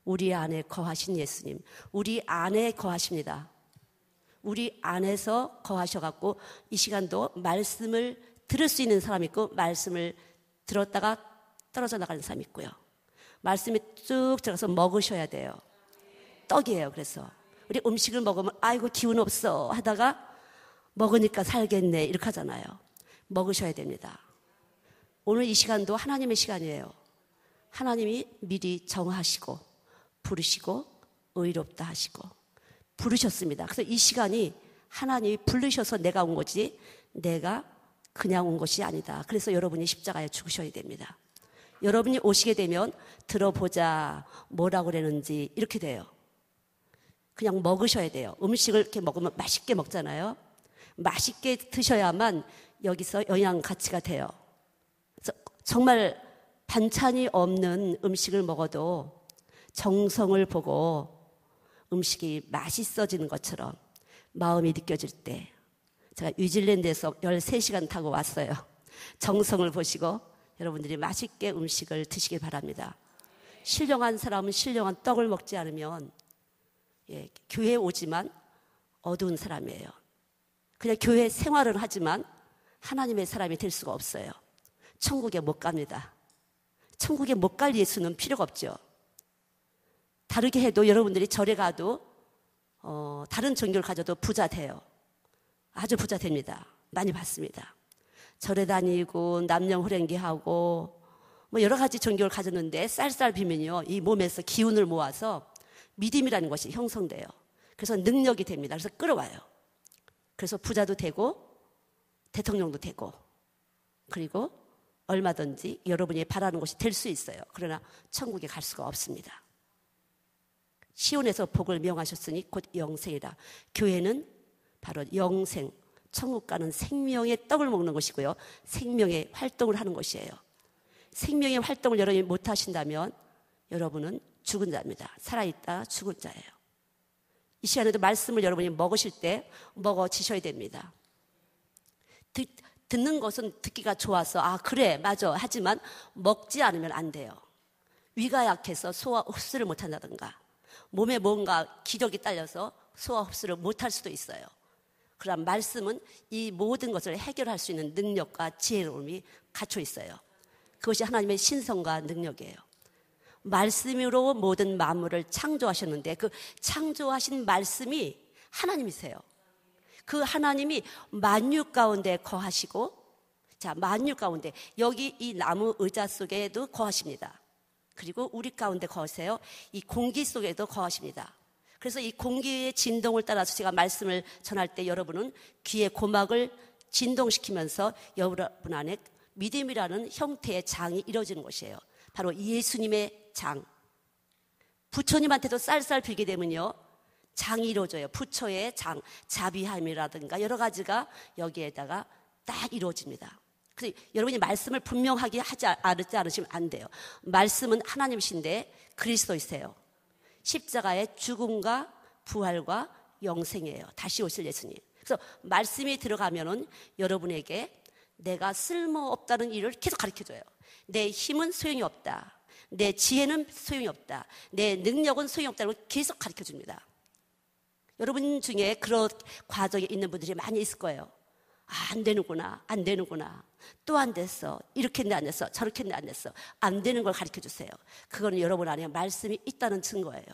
우리 안에 거하신 예수님, 우리 안에 거하십니다. 우리 안에서 거하셔갖고 이 시간도 말씀을 들을 수 있는 사람이 있고 말씀을 들었다가 떨어져 나가는 사람이 있고요. 말씀이 쭉 들어가서 먹으셔야 돼요. 떡이에요. 그래서 우리 음식을 먹으면 아이고 기운 없어 하다가 먹으니까 살겠네 이렇게 하잖아요. 먹으셔야 됩니다. 오늘 이 시간도 하나님의 시간이에요. 하나님이 미리 정하시고 부르시고 의롭다 하시고 부르셨습니다. 그래서 이 시간이 하나님이 부르셔서 내가 온 거지 내가 그냥 온 것이 아니다. 그래서 여러분이 십자가에 죽으셔야 됩니다. 여러분이 오시게 되면 들어보자 뭐라고 그러는지 이렇게 돼요. 그냥 먹으셔야 돼요. 음식을 이렇게 먹으면 맛있게 먹잖아요. 맛있게 드셔야만 여기서 영양 가치가 돼요. 그래서 정말 반찬이 없는 음식을 먹어도 정성을 보고 음식이 맛있어지는 것처럼 마음이 느껴질 때 제가 뉴질랜드에서 13시간 타고 왔어요. 정성을 보시고 여러분들이 맛있게 음식을 드시길 바랍니다. 신령한 사람은 신령한 떡을 먹지 않으면 교회에 오지만 어두운 사람이에요. 그냥 교회 생활은 하지만 하나님의 사람이 될 수가 없어요. 천국에 못 갑니다. 천국에 못 갈 예수는 필요가 없죠. 다르게 해도 여러분들이 절에 가도 다른 종교를 가져도 부자 돼요. 아주 부자 됩니다. 많이 받습니다. 절에 다니고 남녀호랭기하고 뭐 여러 가지 종교를 가졌는데 쌀쌀 비면요 이 몸에서 기운을 모아서 믿음이라는 것이 형성돼요. 그래서 능력이 됩니다. 그래서 끌어와요. 그래서 부자도 되고 대통령도 되고 그리고 얼마든지 여러분이 바라는 것이 될 수 있어요. 그러나 천국에 갈 수가 없습니다. 시온에서 복을 명하셨으니 곧 영생이다. 교회는 바로 영생, 천국 가는 생명의 떡을 먹는 것이고요. 생명의 활동을 하는 것이에요. 생명의 활동을 여러분이 못 하신다면 여러분은 죽은 자입니다. 살아있다 죽은 자예요. 이 시간에도 말씀을 여러분이 먹으실 때 먹어지셔야 됩니다. 듣는 것은 듣기가 좋아서 아 그래 맞아 하지만 먹지 않으면 안 돼요. 위가 약해서 소화 흡수를 못한다든가 몸에 뭔가 기력이 딸려서 소화 흡수를 못할 수도 있어요. 그럼 말씀은 이 모든 것을 해결할 수 있는 능력과 지혜로움이 갖춰 있어요. 그것이 하나님의 신성과 능력이에요. 말씀으로 모든 만물을 창조하셨는데 그 창조하신 말씀이 하나님이세요. 그 하나님이 만유 가운데 거하시고 자 만유 가운데 여기 이 나무 의자 속에도 거하십니다. 그리고 우리 가운데 거하세요. 이 공기 속에도 거하십니다. 그래서 이 공기의 진동을 따라서 제가 말씀을 전할 때 여러분은 귀의 고막을 진동시키면서 여러분 안에 믿음이라는 형태의 장이 이루어지는 것이에요. 바로 예수님의 장. 부처님한테도 쌀쌀 빌게 되면요 장이 이루어져요. 부처의 장, 자비함이라든가 여러 가지가 여기에다가 딱 이루어집니다. 그래서 여러분이 말씀을 분명하게 하지 않으시면 안 돼요. 말씀은 하나님이신데 그리스도이세요. 십자가의 죽음과 부활과 영생이에요. 다시 오실 예수님. 그래서 말씀이 들어가면은 여러분에게 내가 쓸모없다는 일을 계속 가르쳐줘요. 내 힘은 소용이 없다. 내 지혜는 소용이 없다. 내 능력은 소용이 없다고 계속 가르쳐줍니다. 여러분 중에 그런 과정에 있는 분들이 많이 있을 거예요. 아, 안 되는구나. 안 되는구나. 또 안 됐어. 이렇게 했는데 안 됐어. 저렇게 했는데 안 됐어. 안 되는 걸 가르쳐주세요. 그거는 여러분 안에 말씀이 있다는 증거예요.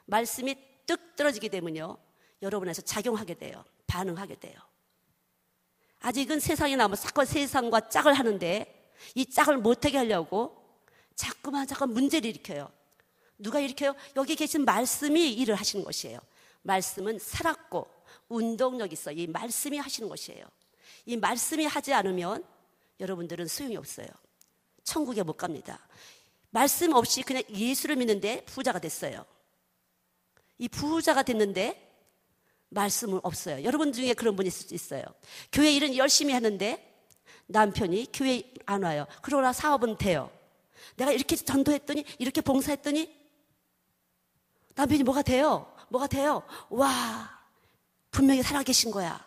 말씀이 뚝 떨어지게 되면요 여러분에서 작용하게 돼요. 반응하게 돼요. 아직은 세상에 나면 자꾸 세상과 짝을 하는데 이 짝을 못하게 하려고 자꾸만 문제를 일으켜요. 누가 일으켜요? 여기 계신 말씀이 일을 하시는 것이에요. 말씀은 살았고 운동력이 있어. 이 말씀이 하시는 것이에요. 이 말씀이 하지 않으면 여러분들은 소용이 없어요. 천국에 못 갑니다. 말씀 없이 그냥 예수를 믿는데 부자가 됐어요. 이 부자가 됐는데 말씀은 없어요. 여러분 중에 그런 분이 있을 수 있어요. 교회 일은 열심히 하는데 남편이 교회 안 와요. 그러나 사업은 돼요. 내가 이렇게 전도했더니 이렇게 봉사했더니 남편이 뭐가 돼요? 뭐가 돼요? 와, 분명히 살아계신 거야.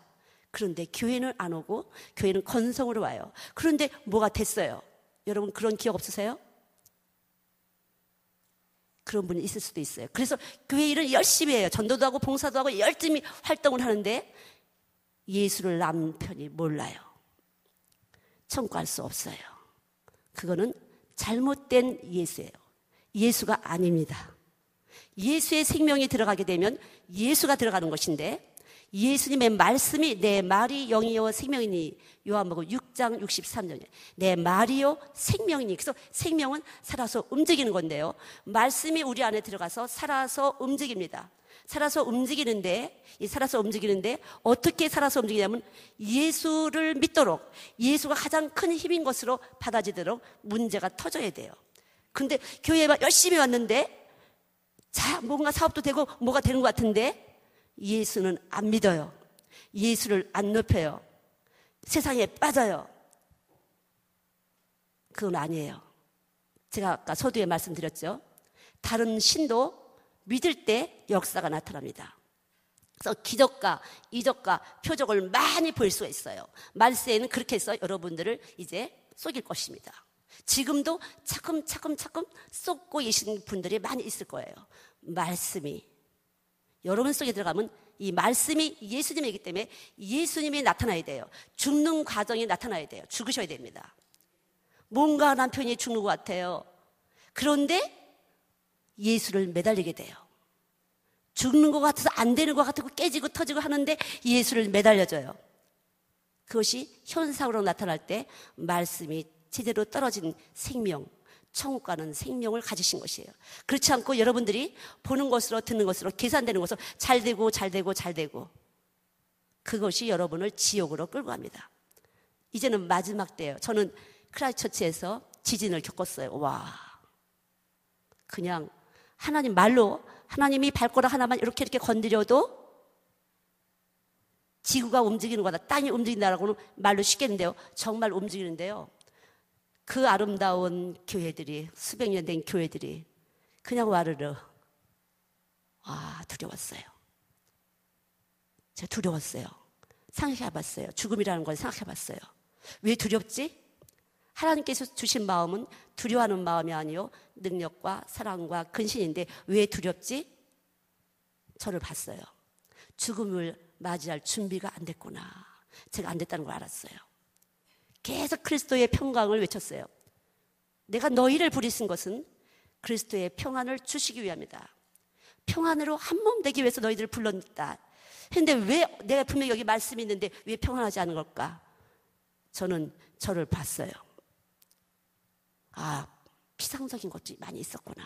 그런데 교회는 안 오고 교회는 건성으로 와요. 그런데 뭐가 됐어요? 여러분 그런 기억 없으세요? 그런 분이 있을 수도 있어요. 그래서 교회 일을 열심히 해요. 전도도 하고 봉사도 하고 열심히 활동을 하는데 예수를 남편이 몰라요. 청구할 수 없어요. 그거는 잘못된 예수예요. 예수가 아닙니다. 예수의 생명이 들어가게 되면 예수가 들어가는 것인데 예수님의 말씀이 내 말이 영이요 생명이니 요한복음 6장 63절에 내 말이요 생명이니 그래서 생명은 살아서 움직이는 건데요. 말씀이 우리 안에 들어가서 살아서 움직입니다. 살아서 움직이는데 어떻게 살아서 움직이냐면 예수를 믿도록 예수가 가장 큰 힘인 것으로 받아지도록 문제가 터져야 돼요. 근데 교회에 열심히 왔는데 자 뭔가 사업도 되고 뭐가 되는 것 같은데 예수는 안 믿어요. 예수를 안 높여요. 세상에 빠져요. 그건 아니에요. 제가 아까 서두에 말씀드렸죠. 다른 신도 믿을 때 역사가 나타납니다. 그래서 기적과 이적과 표적을 많이 볼 수가 있어요. 말세에는 그렇게 해서 여러분들을 이제 속일 것입니다. 지금도 차츰 쏟고 계신 분들이 많이 있을 거예요. 말씀이 여러분 속에 들어가면 이 말씀이 예수님이기 때문에 예수님이 나타나야 돼요. 죽는 과정이 나타나야 돼요. 죽으셔야 됩니다. 뭔가 남편이 죽는 것 같아요. 그런데 예수를 매달리게 돼요. 죽는 것 같아서 안 되는 것 같고 깨지고 터지고 하는데 예수를 매달려줘요. 그것이 현상으로 나타날 때 말씀이 제대로 떨어진 생명, 천국 가는 생명을 가지신 것이에요. 그렇지 않고 여러분들이 보는 것으로 듣는 것으로 계산되는 것으로 잘 되고 그것이 여러분을 지옥으로 끌고 갑니다. 이제는 마지막 때예요. 저는 크라이처치에서 지진을 겪었어요. 와, 그냥 하나님 말로 하나님이 발가락 하나만 이렇게 건드려도 지구가 움직이는 거다, 땅이 움직인다라고는 말로 쉽겠는데요. 정말 움직이는데요. 그 아름다운 교회들이 수백 년 된 교회들이 그냥 와르르 두려웠어요. 제가 두려웠어요. 생각해봤어요. 죽음이라는 걸 생각해봤어요. 왜 두렵지? 하나님께서 주신 마음은 두려워하는 마음이 아니요 능력과 사랑과 근신인데 왜 두렵지? 저를 봤어요. 죽음을 맞이할 준비가 안 됐구나. 제가 안 됐다는 걸 알았어요. 계속 그리스도의 평강을 외쳤어요. 내가 너희를 부르신 것은 그리스도의 평안을 주시기 위함이다. 평안으로 한 몸 되기 위해서 너희들을 불렀다. 그런데 왜 내가 분명히 여기 말씀이 있는데 왜 평안하지 않은 걸까? 저는 저를 봤어요. 피상적인 것도 많이 있었구나.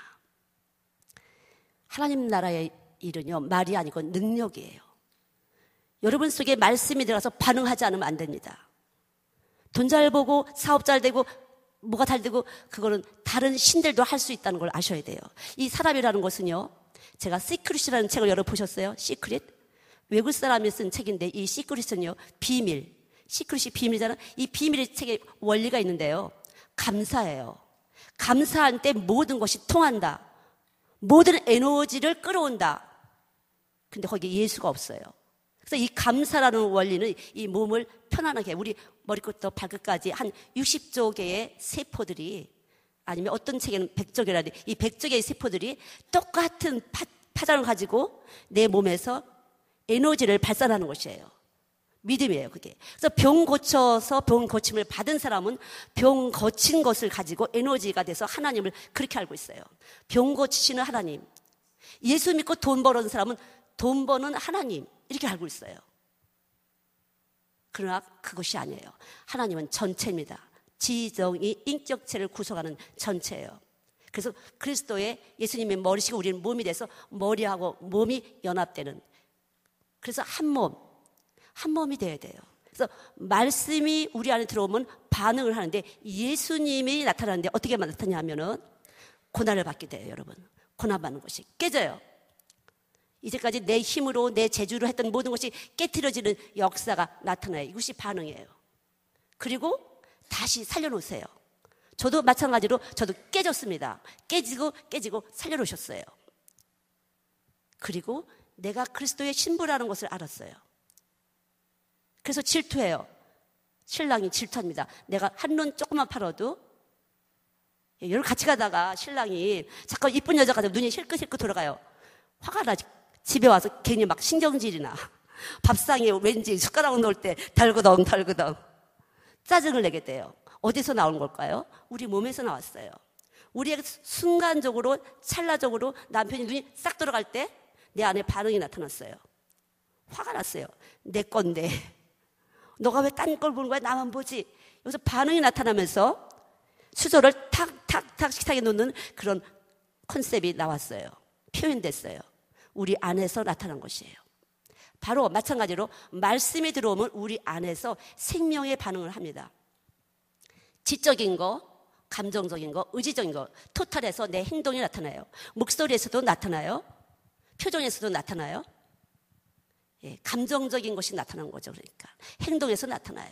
하나님 나라의 일은요 말이 아니고 능력이에요. 여러분 속에 말씀이 들어가서 반응하지 않으면 안 됩니다. 돈 잘 벌고 사업 잘 되고 뭐가 잘 되고 그거는 다른 신들도 할 수 있다는 걸 아셔야 돼요. 이 사람이라는 것은요, 제가 시크릿이라는 책을 열어보셨어요? 시크릿? 외국 사람이 쓴 책인데 이 시크릿은요 비밀, 시크릿이 비밀이잖아. 이 비밀의 책에 원리가 있는데요, 감사예요. 감사할 때 모든 것이 통한다. 모든 에너지를 끌어온다. 근데 거기에 예수가 없어요. 그래서 이 감사라는 원리는 이 몸을 편안하게 우리 머리끝부터 발끝까지 한 60조 개의 세포들이, 아니면 어떤 책에는 100조 개라는데 이 100조 개의 세포들이 똑같은 파장을 가지고 내 몸에서 에너지를 발산하는 것이에요. 믿음이에요, 그게. 그래서 병 고쳐서 병 고침을 받은 사람은 병 고친 것을 가지고 에너지가 돼서 하나님을 그렇게 알고 있어요. 병 고치시는 하나님. 예수 믿고 돈 버는 사람은 돈 버는 하나님, 이렇게 알고 있어요. 그러나 그것이 아니에요. 하나님은 전체입니다. 지정이 인격체를 구성하는 전체예요. 그래서 그리스도의 예수님의 머리시고 우리는 몸이 돼서 머리하고 몸이 연합되는, 그래서 한 몸이 돼야 돼요. 그래서 말씀이 우리 안에 들어오면 반응을 하는데, 예수님이 나타나는데 어떻게 나타나냐면은 고난을 받게 돼요. 여러분, 고난받는 것이 깨져요. 이제까지 내 힘으로 내 재주로 했던 모든 것이 깨트려지는 역사가 나타나요. 이것이 반응이에요. 그리고 다시 살려놓으세요. 저도 마찬가지로 저도 깨졌습니다. 깨지고 살려놓으셨어요. 그리고 내가 그리스도의 신부라는 것을 알았어요. 그래서 질투해요. 신랑이 질투합니다. 내가 한눈 조금만 팔아도 여러분 같이 가다가 신랑이 자꾸 이쁜 여자가 되면 눈이 힐끗힐끗 돌아가요. 화가 나지. 집에 와서 괜히 막 신경질이 나. 밥상에 왠지 숟가락 놓을 때 덜그덩 짜증을 내게 돼요. 어디서 나온 걸까요? 우리 몸에서 나왔어요. 우리에게 순간적으로 찰나적으로 남편이 눈이 싹 들어갈 때 내 안에 반응이 나타났어요. 화가 났어요. 내 건데 너가 왜 딴 걸 보는 거야? 나만 보지. 여기서 반응이 나타나면서 수저를 탁탁탁 식탁에 놓는 그런 컨셉이 나왔어요. 표현됐어요. 우리 안에서 나타난 것이에요. 바로 마찬가지로 말씀이 들어오면 우리 안에서 생명의 반응을 합니다. 지적인 거, 감정적인 거, 의지적인 거, 토탈에서 내 행동이 나타나요. 목소리에서도 나타나요. 표정에서도 나타나요. 예, 감정적인 것이 나타나는 거죠. 그러니까 행동에서 나타나요.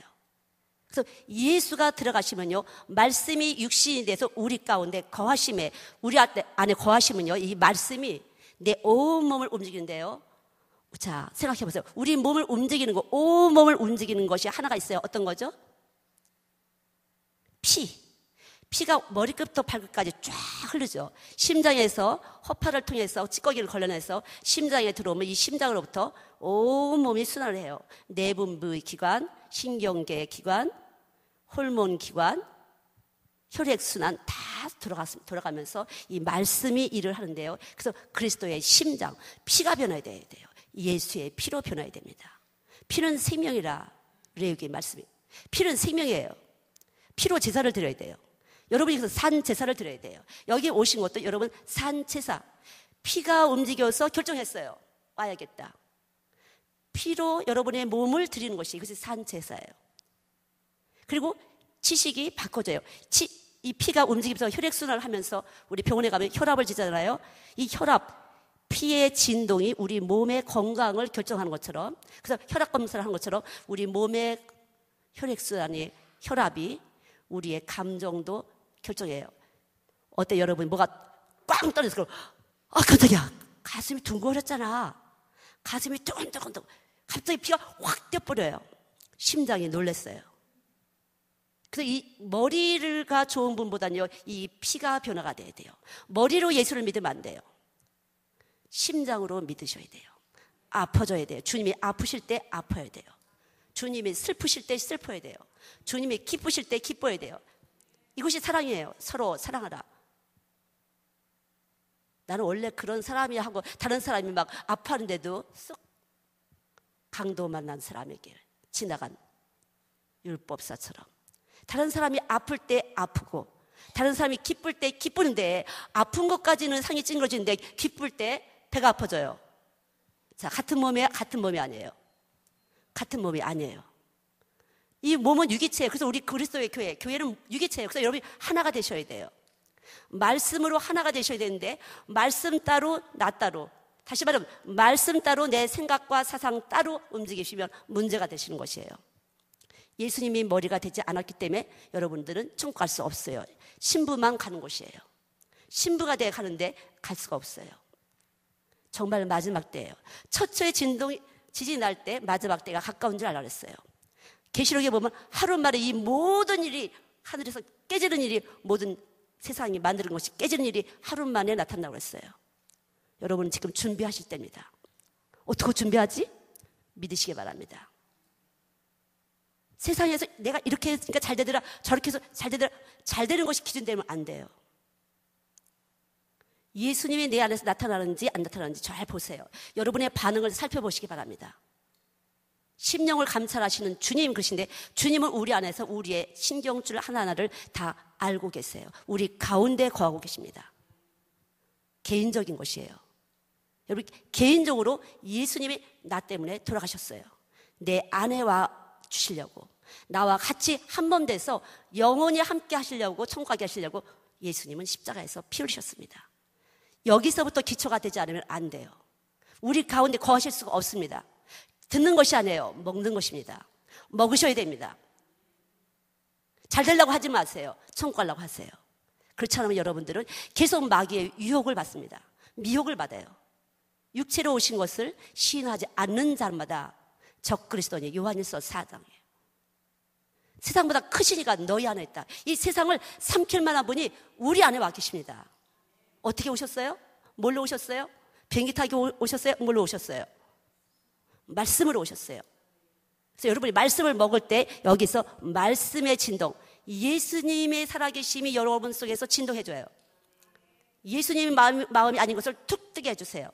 그래서 예수가 들어가시면요, 말씀이 육신이 돼서 우리 가운데 거하심에, 우리 안에 거하시면요, 이 말씀이 내 온 몸을 움직이는데요. 자, 생각해 보세요. 우리 몸을 움직이는 거, 온 몸을 움직이는 것이 하나가 있어요. 어떤 거죠? 피가 머리끝부터 발끝까지 쫙 흐르죠. 심장에서 허파를 통해서 찌꺼기를 걸러내서 심장에 들어오면 이 심장으로부터 온 몸이 순환을 해요. 내분비 기관, 신경계 기관, 호르몬 기관, 혈액순환 다 돌아가면서 이 말씀이 일을 하는데요. 그래서 그리스도의 심장, 피가 변화해야 돼요. 예수의 피로 변화해야 됩니다. 피는 생명이라 레위기 말씀이. 피는 생명이에요. 피로 제사를 드려야 돼요. 여러분이 그래서 산 제사를 드려야 돼요. 여기 오신 것도 여러분 산 제사. 피가 움직여서 결정했어요. 와야겠다. 피로 여러분의 몸을 드리는 것이 이것이 산 제사예요. 그리고 지식이 바꿔져요. 이 피가 움직이면서 혈액순환을 하면서 우리 병원에 가면 혈압을 재잖아요. 이 피의 진동이 우리 몸의 건강을 결정하는 것처럼, 그래서 혈압 검사를 하는 것처럼 우리 몸의 혈액순환이, 혈압이 우리의 감정도 결정해요. 어때 여러분? 뭐가 꽝 떨어져서 깜짝이야. 가슴이 둥글었잖아. 가슴이 뜨끈뜨끈. 갑자기 피가 확 뛰어버려요. 심장이 놀랐어요. 그래서 이 머리가 좋은 분보다는요, 이 피가 변화가 돼야 돼요. 머리로 예수를 믿으면 안 돼요. 심장으로 믿으셔야 돼요. 아파져야 돼요. 주님이 아프실 때 아파야 돼요. 주님이 슬프실 때 슬퍼야 돼요. 주님이 기쁘실 때 기뻐야 돼요. 이것이 사랑이에요. 서로 사랑하라. 나는 원래 그런 사람이야 하고 다른 사람이 막 아파하는데도 쏙 강도 만난 사람에게 지나간 율법사처럼 다른 사람이 아플 때 아프고 다른 사람이 기쁠 때 기쁘는데 아픈 것까지는 상이 찡그러지는데 기쁠 때 배가 아파져요. 자, 같은 몸이 아니에요. 같은 몸이 아니에요. 이 몸은 유기체예요. 그래서 우리 그리스도의 교회는 유기체예요. 그래서 여러분이 하나가 되셔야 돼요. 말씀으로 하나가 되셔야 되는데 말씀 따로 나 따로, 다시 말하면 말씀 따로 내 생각과 사상 따로 움직이시면 문제가 되시는 것이에요. 예수님이 머리가 되지 않았기 때문에 여러분들은 천국 갈 수 없어요. 신부만 가는 곳이에요. 신부가 돼 가는데 갈 수가 없어요. 정말 마지막 때예요. 처처의 지진이 날 때 마지막 때가 가까운 줄 알라 그랬어요. 계시록에 보면 하루 만에 이 모든 일이 하늘에서 깨지는 일이, 모든 세상이 만드는 것이 깨지는 일이 하루 만에 나타난다고 했어요. 여러분 지금 준비하실 때입니다. 어떻게 준비하지? 믿으시기 바랍니다. 세상에서 내가 이렇게 했으니까 잘 되더라, 저렇게 해서 잘 되더라, 잘 되는 것이 기준되면 안 돼요. 예수님이 내 안에서 나타나는지 안 나타나는지 잘 보세요. 여러분의 반응을 살펴보시기 바랍니다. 심령을 감찰하시는 주님 그러신데 주님은 우리 안에서 우리의 신경줄 하나하나를 다 알고 계세요. 우리 가운데 거하고 계십니다. 개인적인 것이에요. 여러분 개인적으로 예수님이 나 때문에 돌아가셨어요. 내 안에 와 주시려고, 나와 같이 한 몸 돼서 영원히 함께 하시려고, 천국 가게 하시려고 예수님은 십자가에서 피 흘리셨습니다. 여기서부터 기초가 되지 않으면 안 돼요. 우리 가운데 거하실 수가 없습니다. 듣는 것이 아니에요. 먹는 것입니다. 먹으셔야 됩니다. 잘 되려고 하지 마세요. 천국 가려고 하세요. 그렇지 않으면 여러분들은 계속 마귀의 유혹을 받습니다. 미혹을 받아요. 육체로 오신 것을 시인하지 않는 자마다 적그리스도니, 요한일서 4장에 세상보다 크신 이가 너희 안에 있다. 이 세상을 삼킬 만한 분이 우리 안에 와 계십니다. 어떻게 오셨어요? 뭘로 오셨어요? 비행기 타고 오셨어요? 뭘로 오셨어요? 말씀으로 오셨어요. 그래서 여러분이 말씀을 먹을 때 여기서 말씀의 진동, 예수님의 살아계심이 여러분 속에서 진동해줘요. 예수님의 마음이 아닌 것을 툭 뜨게 해주세요.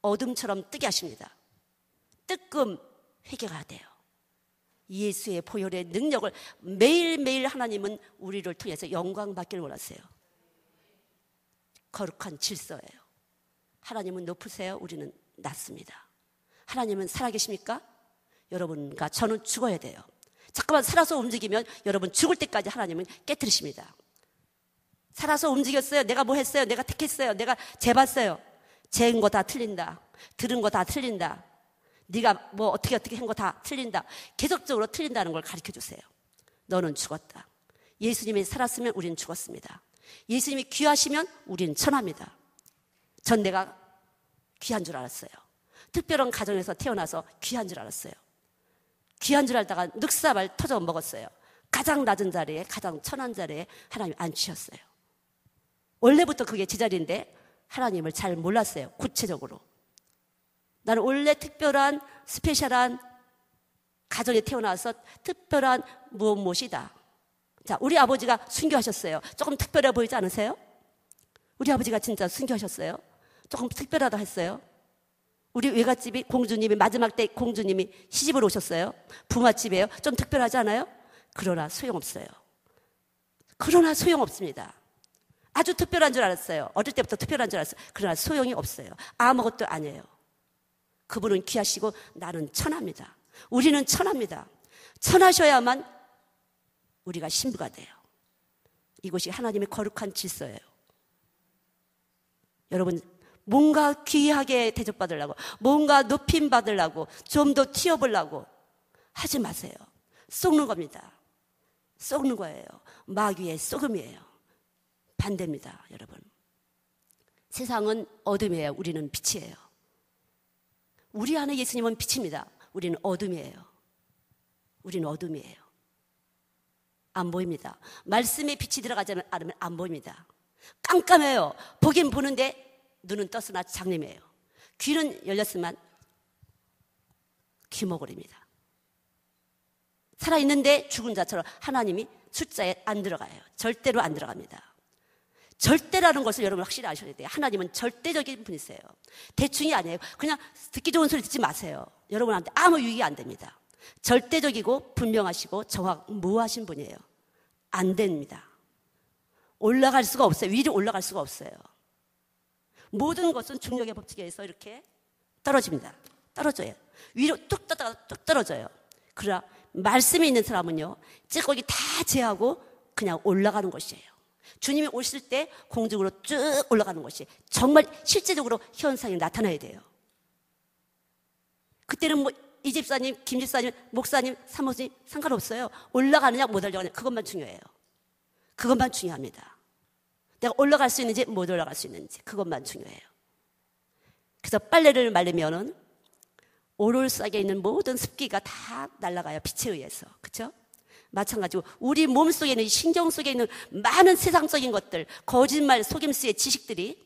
어둠처럼 뜨게 하십니다. 뜨끔 회개가 돼요. 예수의 보혈의 능력을 매일매일 하나님은 우리를 통해서 영광 받기를 원하세요. 거룩한 질서예요. 하나님은 높으세요. 우리는 낮습니다. 하나님은 살아계십니까? 여러분과 저는 죽어야 돼요. 잠깐만 살아서 움직이면 여러분 죽을 때까지 하나님은 깨트리십니다. 살아서 움직였어요. 내가 뭐 했어요. 내가 택했어요. 내가 재봤어요. 재은 거 다 틀린다. 들은 거 다 틀린다. 네가 뭐 어떻게 한 거 다 틀린다. 계속적으로 틀린다는 걸 가르쳐 주세요. 너는 죽었다. 예수님이 살았으면 우리는 죽었습니다. 예수님이 귀하시면 우리는 천합니다. 전 내가 귀한 줄 알았어요. 특별한 가정에서 태어나서 귀한 줄 알았어요. 귀한 줄 알다가 늑사발 터져 먹었어요. 가장 낮은 자리에, 가장 천한 자리에 하나님 앉히셨어요. 원래부터 그게 제 자리인데 하나님을 잘 몰랐어요. 구체적으로. 나는 원래 특별한 스페셜한 가정에 태어나서 특별한 무엇이다. 자, 우리 아버지가 순교하셨어요. 조금 특별해 보이지 않으세요? 우리 아버지가 진짜 순교하셨어요. 조금 특별하다 했어요. 우리 외갓집이 공주님이 마지막 때 공주님이 시집을 오셨어요. 부잣집이에요. 좀 특별하지 않아요? 그러나 소용없어요. 그러나 소용없습니다. 아주 특별한 줄 알았어요. 어릴 때부터 특별한 줄 알았어요. 그러나 소용이 없어요. 아무것도 아니에요. 그분은 귀하시고 나는 천합니다. 우리는 천합니다. 천하셔야만 우리가 신부가 돼요. 이것이 하나님의 거룩한 질서예요. 여러분, 뭔가 귀하게 대접받으려고, 뭔가 높임 받으려고, 좀 더 튀어보려고 하지 마세요. 속는 겁니다. 속는 거예요. 마귀의 속음이에요. 반대입니다, 여러분. 세상은 어둠이에요. 우리는 빛이에요. 우리 안에 예수님은 빛입니다. 우리는 어둠이에요. 우리는 어둠이에요. 안 보입니다. 말씀에 빛이 들어가지 않으면 안 보입니다. 깜깜해요. 보긴 보는데 눈은 떴으나 장님이에요. 귀는 열렸으면 귀머거립니다. 살아있는데 죽은 자처럼 하나님이 숫자에 안 들어가요. 절대로 안 들어갑니다. 절대라는 것을 여러분 확실히 아셔야 돼요. 하나님은 절대적인 분이세요. 대충이 아니에요. 그냥 듣기 좋은 소리 듣지 마세요. 여러분한테 아무 유익이 안 됩니다. 절대적이고 분명하시고 무하신 분이에요. 안 됩니다. 올라갈 수가 없어요. 위로 올라갈 수가 없어요. 모든 것은 중력의 법칙에 의해서 이렇게 떨어집니다. 떨어져요. 위로 뚝 떠다가 뚝 떨어져요. 그러나 말씀이 있는 사람은요, 찌꺼기 다 제하고 그냥 올라가는 것이에요. 주님이 오실 때 공중으로 쭉 올라가는 것이 정말 실제적으로 현상이 나타나야 돼요. 그때는 뭐 이 집사님, 김 집사님, 목사님, 사모님 상관없어요. 올라가느냐 못 올라가느냐 그것만 중요해요. 그것만 중요합니다. 내가 올라갈 수 있는지 못 올라갈 수 있는지 그것만 중요해요. 그래서 빨래를 말리면은 오롤싹에 있는 모든 습기가 다 날아가요. 빛에 의해서. 그렇죠? 마찬가지로 우리 몸속에 있는 신경 속에 있는 많은 세상적인 것들, 거짓말, 속임수의 지식들이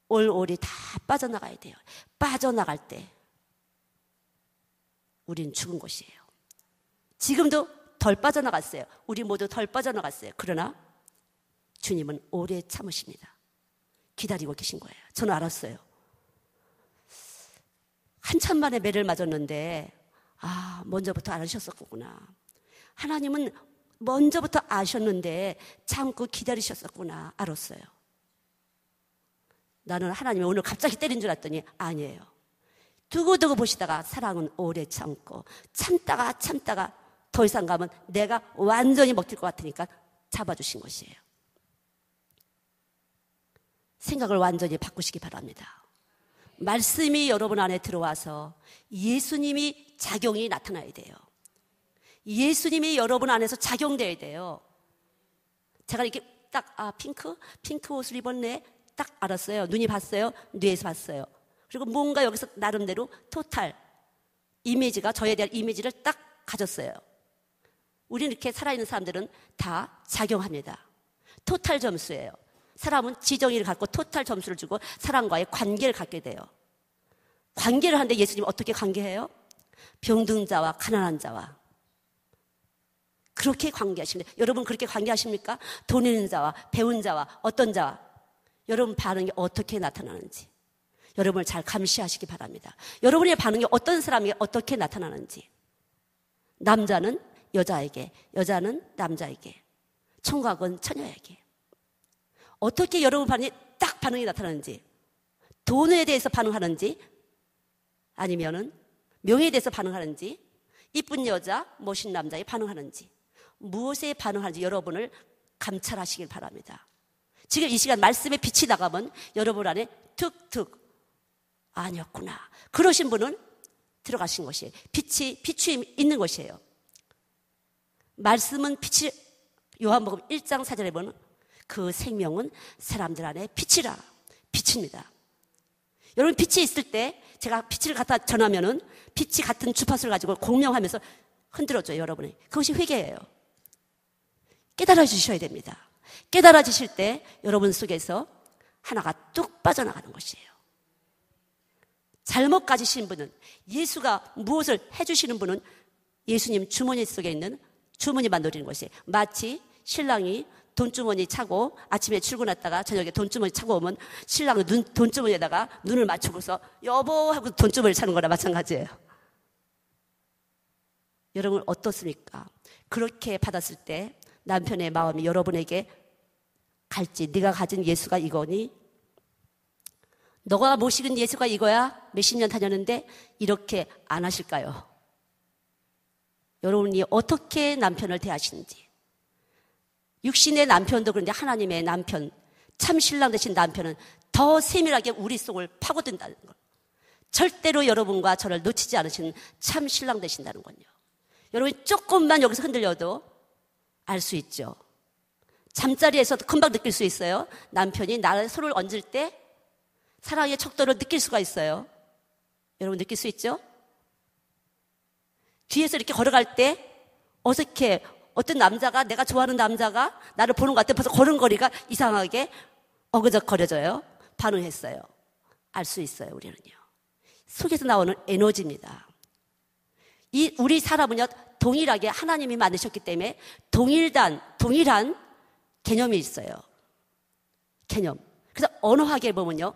올올이 다 빠져나가야 돼요. 빠져나갈 때 우린 죽은 것이에요. 지금도 덜 빠져나갔어요. 우리 모두 덜 빠져나갔어요. 그러나 주님은 오래 참으십니다. 기다리고 계신 거예요. 저는 알았어요. 한참 만에 매를 맞았는데 먼저부터 알으셨었구나. 하나님은 먼저부터 아셨는데 참고 기다리셨었구나 알았어요. 나는 하나님이 오늘 갑자기 때린 줄 알았더니 아니에요. 두고두고 보시다가 사랑은 오래 참고 참다가 더 이상 가면 내가 완전히 먹힐 것 같으니까 잡아주신 것이에요. 생각을 완전히 바꾸시기 바랍니다. 말씀이 여러분 안에 들어와서 예수님이 작용이 나타나야 돼요. 예수님이 여러분 안에서 작용돼야 돼요. 제가 이렇게 딱 핑크 옷을 입었네 딱 알았어요. 눈이 봤어요. 뇌에서 봤어요. 그리고 뭔가 여기서 나름대로 토탈 이미지가 저에 대한 이미지를 딱 가졌어요. 우리는 이렇게 살아있는 사람들은 다 작용합니다. 토탈 점수예요. 사람은 지정의를 갖고 토탈 점수를 주고 사람과의 관계를 갖게 돼요. 관계를 하는데 예수님 어떻게 관계해요? 병든 자와 가난한 자와 그렇게 관계하십니다. 여러분 그렇게 관계하십니까? 돈 있는 자와 배운 자와 어떤 자와 여러분 반응이 어떻게 나타나는지 여러분을 잘 감시하시기 바랍니다. 여러분의 반응이 어떤 사람에게 어떻게 나타나는지 남자는 여자에게 여자는 남자에게 총각은 처녀에게 어떻게 여러분 반응이 딱 반응이 나타나는지 돈에 대해서 반응하는지 아니면은 명예에 대해서 반응하는지 이쁜 여자 멋있는 남자에 반응하는지 무엇에 반응하는지 여러분을 감찰하시길 바랍니다. 지금 이 시간 말씀에 빛이 나가면 여러분 안에 툭툭 아니었구나 그러신 분은 들어가신 것이에요. 빛이 있는 것이에요. 말씀은 빛이 요한복음 1장 4절에 보면 그 생명은 사람들 안에 빛이라 빛입니다. 여러분 빛이 있을 때 제가 빛을 갖다 전하면은 빛이 같은 주파수를 가지고 공명하면서 흔들어줘요. 여러분이 그것이 회개예요. 깨달아 주셔야 됩니다. 깨달아지실 때 여러분 속에서 하나가 뚝 빠져나가는 것이에요. 잘못 가지신 분은 예수가 무엇을 해주시는 분은 예수님 주머니 속에 있는 주머니만 노리는 것이에요. 마치 신랑이 돈주머니 차고 아침에 출근했다가 저녁에 돈주머니 차고 오면 신랑은 돈주머니에다가 눈을 맞추고서 여보 하고 돈주머니를 차는 거나 마찬가지예요. 여러분 어떻습니까? 그렇게 받았을 때 남편의 마음이 여러분에게 갈지 네가 가진 예수가 이거니? 너가 모시는 예수가 이거야? 몇십 년 다녔는데 이렇게 안 하실까요? 여러분이 어떻게 남편을 대하시는지 육신의 남편도 그런데 하나님의 남편 참 신랑 되신 남편은 더 세밀하게 우리 속을 파고든다는 것 절대로 여러분과 저를 놓치지 않으시는 참 신랑 되신다는 건요. 여러분이 조금만 여기서 흔들려도 알 수 있죠. 잠자리에서도 금방 느낄 수 있어요. 남편이 나를 손을 얹을 때 사랑의 척도를 느낄 수가 있어요. 여러분 느낄 수 있죠? 뒤에서 이렇게 걸어갈 때 어색해. 어떤 남자가 내가 좋아하는 남자가 나를 보는 것 같아 벌써 걸음걸이가 이상하게 어그적거려져요. 반응했어요. 알 수 있어요. 우리는요. 속에서 나오는 에너지입니다. 이 우리 사람은요 동일하게 하나님이 만드셨기 때문에 동일한 개념이 있어요. 개념. 그래서 언어학에 보면요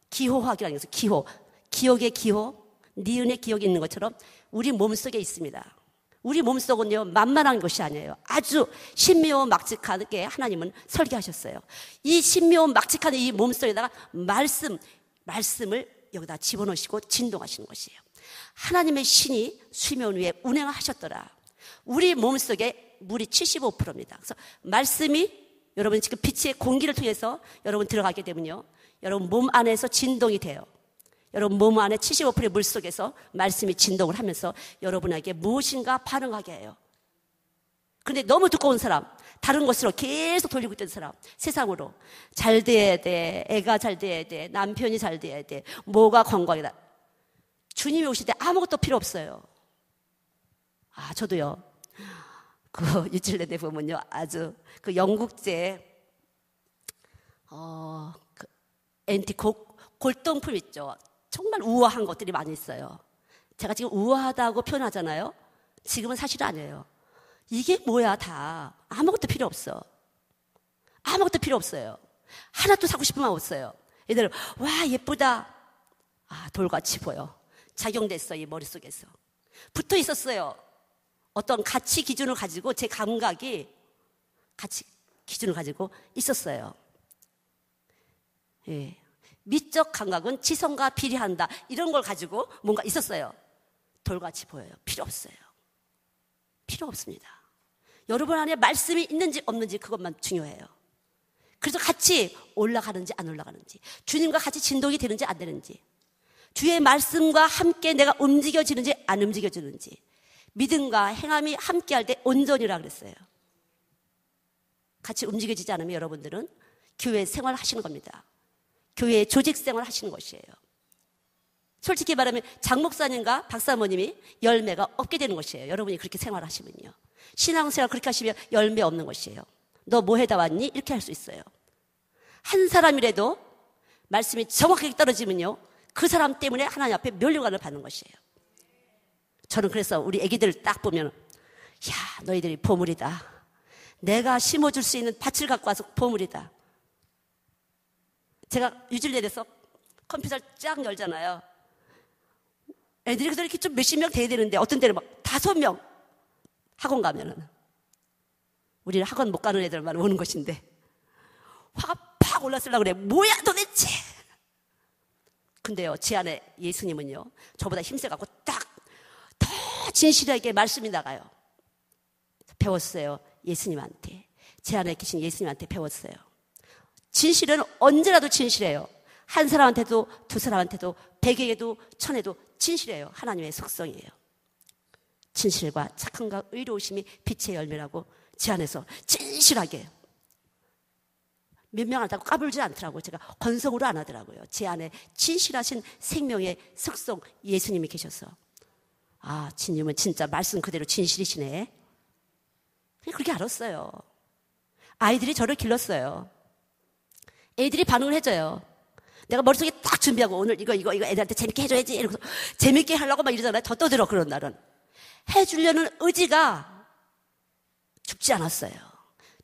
기호학이라는 게 있어요. 기억의 기호, 니은의 기억이 있는 것처럼 우리 몸속에 있습니다. 우리 몸속은요 만만한 것이 아니에요. 아주 신묘막직하게 하나님은 설계하셨어요. 이 신묘막직한 이 몸속에다가 말씀을 여기다 집어넣으시고 진동하시는 것이에요. 하나님의 신이 수면 위에 운행하셨더라. 우리 몸속에 물이 75%입니다. 그래서 말씀이 여러분 지금 빛의 공기를 통해서 여러분 들어가게 되면요 여러분 몸 안에서 진동이 돼요. 여러분 몸 안에 75%의 물 속에서 말씀이 진동을 하면서 여러분에게 무엇인가 반응하게 해요. 그런데 너무 두꺼운 사람, 다른 것으로 계속 돌리고 있던 사람, 세상으로 잘 돼야 돼, 애가 잘 돼야 돼, 남편이 잘 돼야 돼, 뭐가 건강이다. 주님이 오실 때 아무것도 필요 없어요. 저도요. 그 뉴질랜드에 보면요, 아주 그 영국제 그 앤티크 골동품 있죠. 정말 우아한 것들이 많이 있어요. 제가 지금 우아하다고 표현하잖아요. 지금은 사실 아니에요. 이게 뭐야 다. 아무것도 필요 없어. 아무것도 필요 없어요. 하나도 사고 싶은 마음 없어요. 얘들은 와 예쁘다. 돌같이 보여. 작용됐어 이 머릿속에서. 붙어 있었어요. 어떤 가치 기준을 가지고 제 감각이 가치 기준을 가지고 있었어요. 예. 미적 감각은 지성과 비례한다. 이런 걸 가지고 뭔가 있었어요. 돌같이 보여요. 필요 없어요. 필요 없습니다. 여러분 안에 말씀이 있는지 없는지 그것만 중요해요. 그래서 같이 올라가는지 안 올라가는지, 주님과 같이 진동이 되는지 안 되는지, 주의 말씀과 함께 내가 움직여지는지 안 움직여지는지, 믿음과 행함이 함께할 때 온전이라 그랬어요. 같이 움직여지지 않으면 여러분들은 교회 생활 하시는 겁니다. 교회 조직 생활 하시는 것이에요. 솔직히 말하면 장 목사님과 박사모님이 열매가 없게 되는 것이에요. 여러분이 그렇게 생활하시면요. 신앙생활 그렇게 하시면 열매 없는 것이에요. 너 뭐 해다 왔니? 이렇게 할 수 있어요. 한 사람이라도 말씀이 정확하게 떨어지면요, 그 사람 때문에 하나님 앞에 면류관을 받는 것이에요. 저는 그래서 우리 애기들 딱 보면, 야, 너희들이 보물이다. 내가 심어줄 수 있는 밭을 갖고 와서 보물이다. 제가 유질레에서 컴퓨터를 쫙 열잖아요. 애들이 그대로 이렇게 좀 몇십 명 돼야 되는데 어떤 때는 막 5명 학원 가면은, 우리는 학원 못 가는 애들만 오는 것인데 화가 팍 올랐으려고 그래. 뭐야 도대체. 근데요, 제 안에 예수님은요, 저보다 힘세갖고 딱 더 진실하게 말씀이 나가요. 배웠어요. 예수님한테. 제 안에 계신 예수님한테 배웠어요. 진실은 언제라도 진실해요. 한 사람한테도, 두 사람한테도, 100에게도, 1000에도 진실해요. 하나님의 속성이에요. 진실과 착함과 의로우심이 빛의 열매라고 제 안에서 진실하게. 몇 명한테고 까불지 않더라고요. 제가 건성으로 안 하더라고요. 제 안에 진실하신 생명의 속성 예수님이 계셔서, 아, 주님은 진짜 말씀 그대로 진실이시네. 그렇게 알았어요. 아이들이 저를 길렀어요. 애들이 반응을 해줘요. 내가 머릿속에 딱 준비하고 오늘 이거 애들한테 재밌게 해줘야지 이러면서 재밌게 하려고 막 이러잖아요. 더 떠들어. 그런 날은 해주려는 의지가 죽지 않았어요.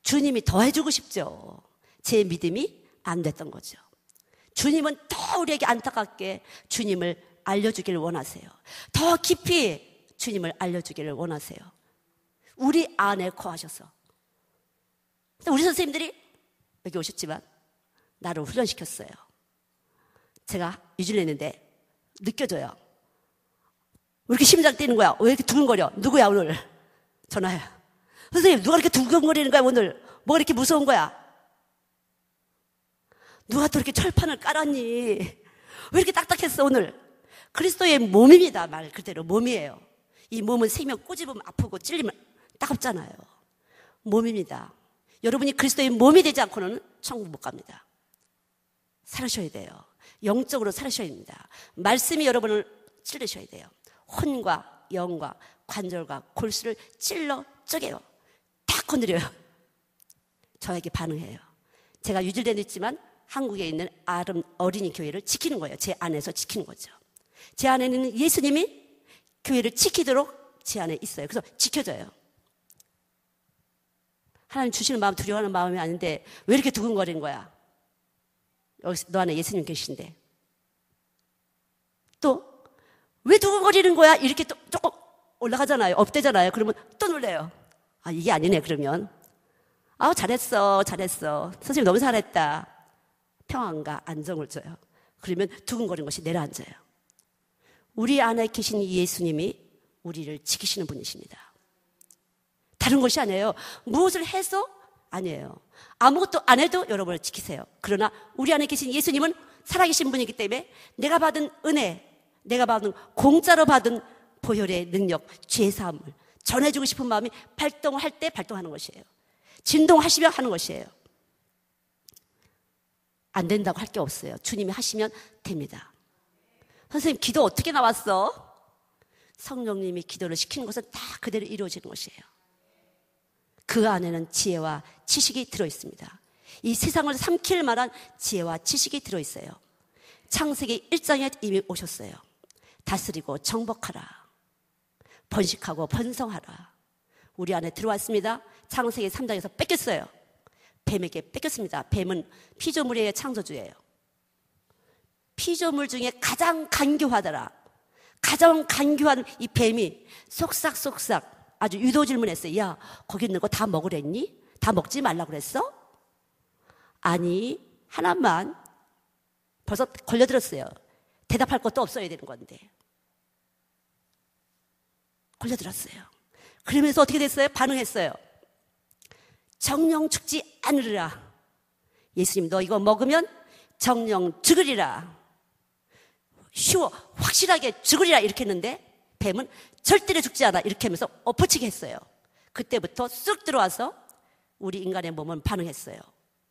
주님이 더 해주고 싶죠. 제 믿음이 안 됐던 거죠. 주님은 더 우리에게 안타깝게 주님을 알려주기를 원하세요. 더 깊이 주님을 알려주기를 원하세요. 우리 안에 거하셔서. 우리 선생님들이 여기 오셨지만 나를 훈련시켰어요. 제가 유진을 했는데 느껴져요. 왜 이렇게 심장 뛰는 거야? 왜 이렇게 두근거려? 누구야 오늘? 전화해. 선생님, 누가 이렇게 두근거리는 거야 오늘? 뭐가 이렇게 무서운 거야? 누가 또 이렇게 철판을 깔았니? 왜 이렇게 딱딱했어 오늘? 그리스도의 몸입니다. 말 그대로 몸이에요. 이 몸은 생명 꼬집으면 아프고 찔리면 따갑잖아요. 몸입니다. 여러분이 그리스도의 몸이 되지 않고는 천국 못 갑니다. 살으셔야 돼요. 영적으로 살으셔야 됩니다. 말씀이 여러분을 찔르셔야 돼요. 혼과 영과 관절과 골수를 찔러 쪼개요. 딱 건드려요. 저에게 반응해요. 제가 유질된 있지만 한국에 있는 어린이 교회를 지키는 거예요. 제 안에서 지키는 거죠. 제 안에는 예수님이 교회를 지키도록 제 안에 있어요. 그래서 지켜져요. 하나님 주시는 마음, 두려워하는 마음이 아닌데 왜 이렇게 두근거리는 거야? 여기 너 안에 예수님 계신데. 또 왜 두근거리는 거야? 이렇게 또 조금 올라가잖아요. 업되잖아요. 그러면 또 놀래요. 아, 이게 아니네. 그러면 잘했어. 선생님 너무 잘했다. 평안과 안정을 줘요. 그러면 두근거리는 것이 내려앉아요. 우리 안에 계신 예수님이 우리를 지키시는 분이십니다. 다른 것이 아니에요. 무엇을 해서 아니에요. 아무것도 안 해도 여러분을 지키세요. 그러나 우리 안에 계신 예수님은 살아계신 분이기 때문에 내가 받은 은혜, 내가 받은 공짜로 받은 보혈의 능력, 죄사함을 전해주고 싶은 마음이 발동할 때 발동하는 것이에요. 진동하시면 하는 것이에요. 안 된다고 할 게 없어요. 주님이 하시면 됩니다. 선생님, 기도 어떻게 나왔어? 성령님이 기도를 시키는 것은 다 그대로 이루어지는 것이에요. 그 안에는 지혜와 지식이 들어있습니다. 이 세상을 삼킬 만한 지혜와 지식이 들어있어요. 창세기 1장에 이미 오셨어요. 다스리고 정복하라. 번식하고 번성하라. 우리 안에 들어왔습니다. 창세기 3장에서 뺏겼어요. 뱀에게 뺏겼습니다. 뱀은 피조물의 창조주예요. 피조물 중에 가장 간교하더라. 가장 간교한 이 뱀이 속삭속삭 아주 유도 질문했어요. 야, 거기 있는 거 다 먹으랬니? 다 먹지 말라고 그랬어? 아니, 하나만. 벌써 걸려들었어요. 대답할 것도 없어야 되는 건데. 걸려들었어요. 그러면서 어떻게 됐어요? 반응했어요. 정령 죽지 않으리라. 예수님, 너 이거 먹으면 정령 죽으리라. 쉬워, 확실하게 죽으리라 이렇게 했는데 뱀은 절대로 죽지 않아 이렇게 하면서 엎어치게 했어요. 그때부터 쑥 들어와서 우리 인간의 몸은 반응했어요.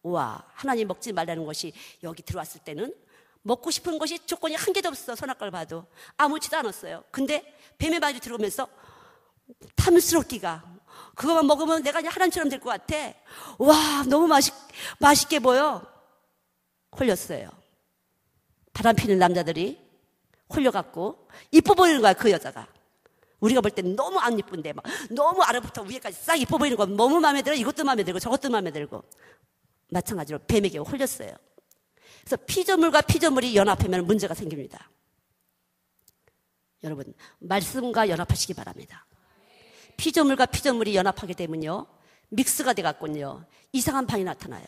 우와, 하나님 먹지 말라는 것이 여기 들어왔을 때는 먹고 싶은 것이 조건이 한 개도 없어. 선악과를 봐도 아무렇지도 않았어요. 근데 뱀의 말이 들어오면서 탐스럽기가 그거만 먹으면 내가 그냥 하나님처럼 될 것 같아. 와, 너무 맛있게 보여. 홀렸어요. 바람 피는 남자들이 홀려갖고 이뻐 보이는 거야, 그 여자가. 우리가 볼 땐 너무 안 이쁜데 막 너무 아래부터 위에까지 싹 이뻐 보이는 거 너무 마음에 들어. 이것도 마음에 들고 저것도 마음에 들고. 마찬가지로 뱀에게 홀렸어요. 그래서 피조물과 피조물이 연합하면 문제가 생깁니다. 여러분, 말씀과 연합하시기 바랍니다. 피조물과 피조물이 연합하게 되면요, 믹스가 돼갖군요, 이상한 반이 나타나요.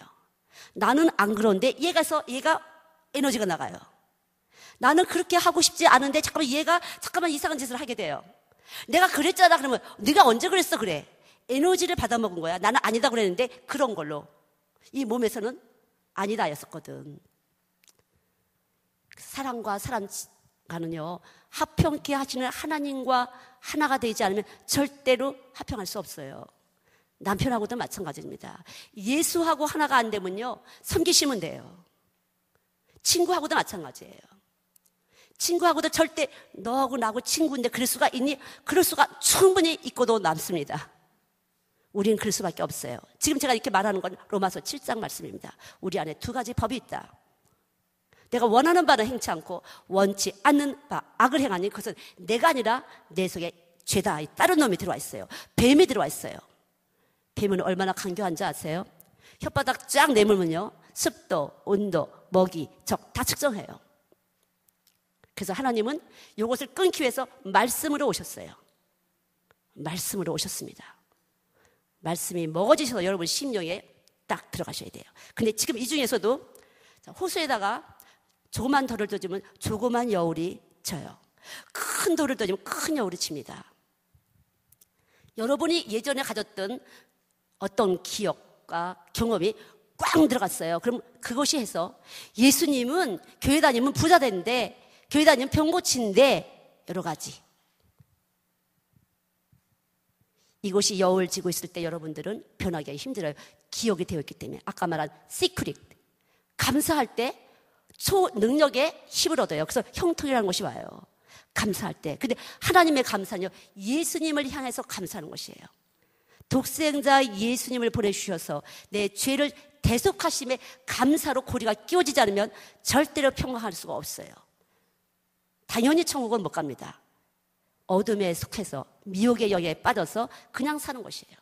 나는 안 그런데 얘가 에너지가 나가요. 나는 그렇게 하고 싶지 않은데 잠깐만 이상한 짓을 하게 돼요. 내가 그랬잖아. 그러면 네가 언제 그랬어? 그래. 에너지를 받아먹은 거야. 나는 아니다 그랬는데 그런 걸로 이 몸에서는 아니다였었거든. 사랑과 사랑과는요, 합평케 하시는 하나님과 하나가 되지 않으면 절대로 합평할 수 없어요. 남편하고도 마찬가지입니다. 예수하고 하나가 안 되면요, 섬기시면 돼요. 친구하고도 마찬가지예요. 친구하고도 절대 너하고 나하고 친구인데 그럴 수가 있니? 그럴 수가 충분히 있고도 남습니다. 우리는 그럴 수밖에 없어요. 지금 제가 이렇게 말하는 건 로마서 7장 말씀입니다. 우리 안에 두 가지 법이 있다. 내가 원하는 바는 행치 않고 원치 않는 바 악을 행하니 그것은 내가 아니라 내 속에 죄다, 다른 놈이 들어와 있어요. 뱀이 들어와 있어요. 뱀은 얼마나 강교한지 아세요? 혓바닥 쫙 내밀면요, 습도, 온도, 먹이, 적 다 측정해요. 그래서 하나님은 이것을 끊기 위해서 말씀으로 오셨어요. 말씀으로 오셨습니다. 말씀이 먹어지셔서 여러분 심령에 딱 들어가셔야 돼요. 근데 지금 이 중에서도 호수에다가 조그만 돌을 던지면 조그만 여울이 져요. 큰 돌을 던지면 큰 여울이 칩니다. 여러분이 예전에 가졌던 어떤 기억과 경험이 꽝 들어갔어요. 그럼 그것이 해서 예수님은 교회 다니면 부자 되는데, 교회 다니면 병 고치는데, 여러 가지. 이것이 여울 지고 있을 때 여러분들은 변하기가 힘들어요. 기억이 되어 있기 때문에. 아까 말한 시크릿, 감사할 때 초능력의 힘을 얻어요. 그래서 형통이라는 것이 와요. 감사할 때. 근데 하나님의 감사는요, 예수님을 향해서 감사하는 것이에요. 독생자 예수님을 보내주셔서 내 죄를 대속하심에 감사로 고리가 끼워지지 않으면 절대로 평강할 수가 없어요. 당연히 천국은 못 갑니다. 어둠에 속해서 미혹의 영에 빠져서 그냥 사는 것이에요.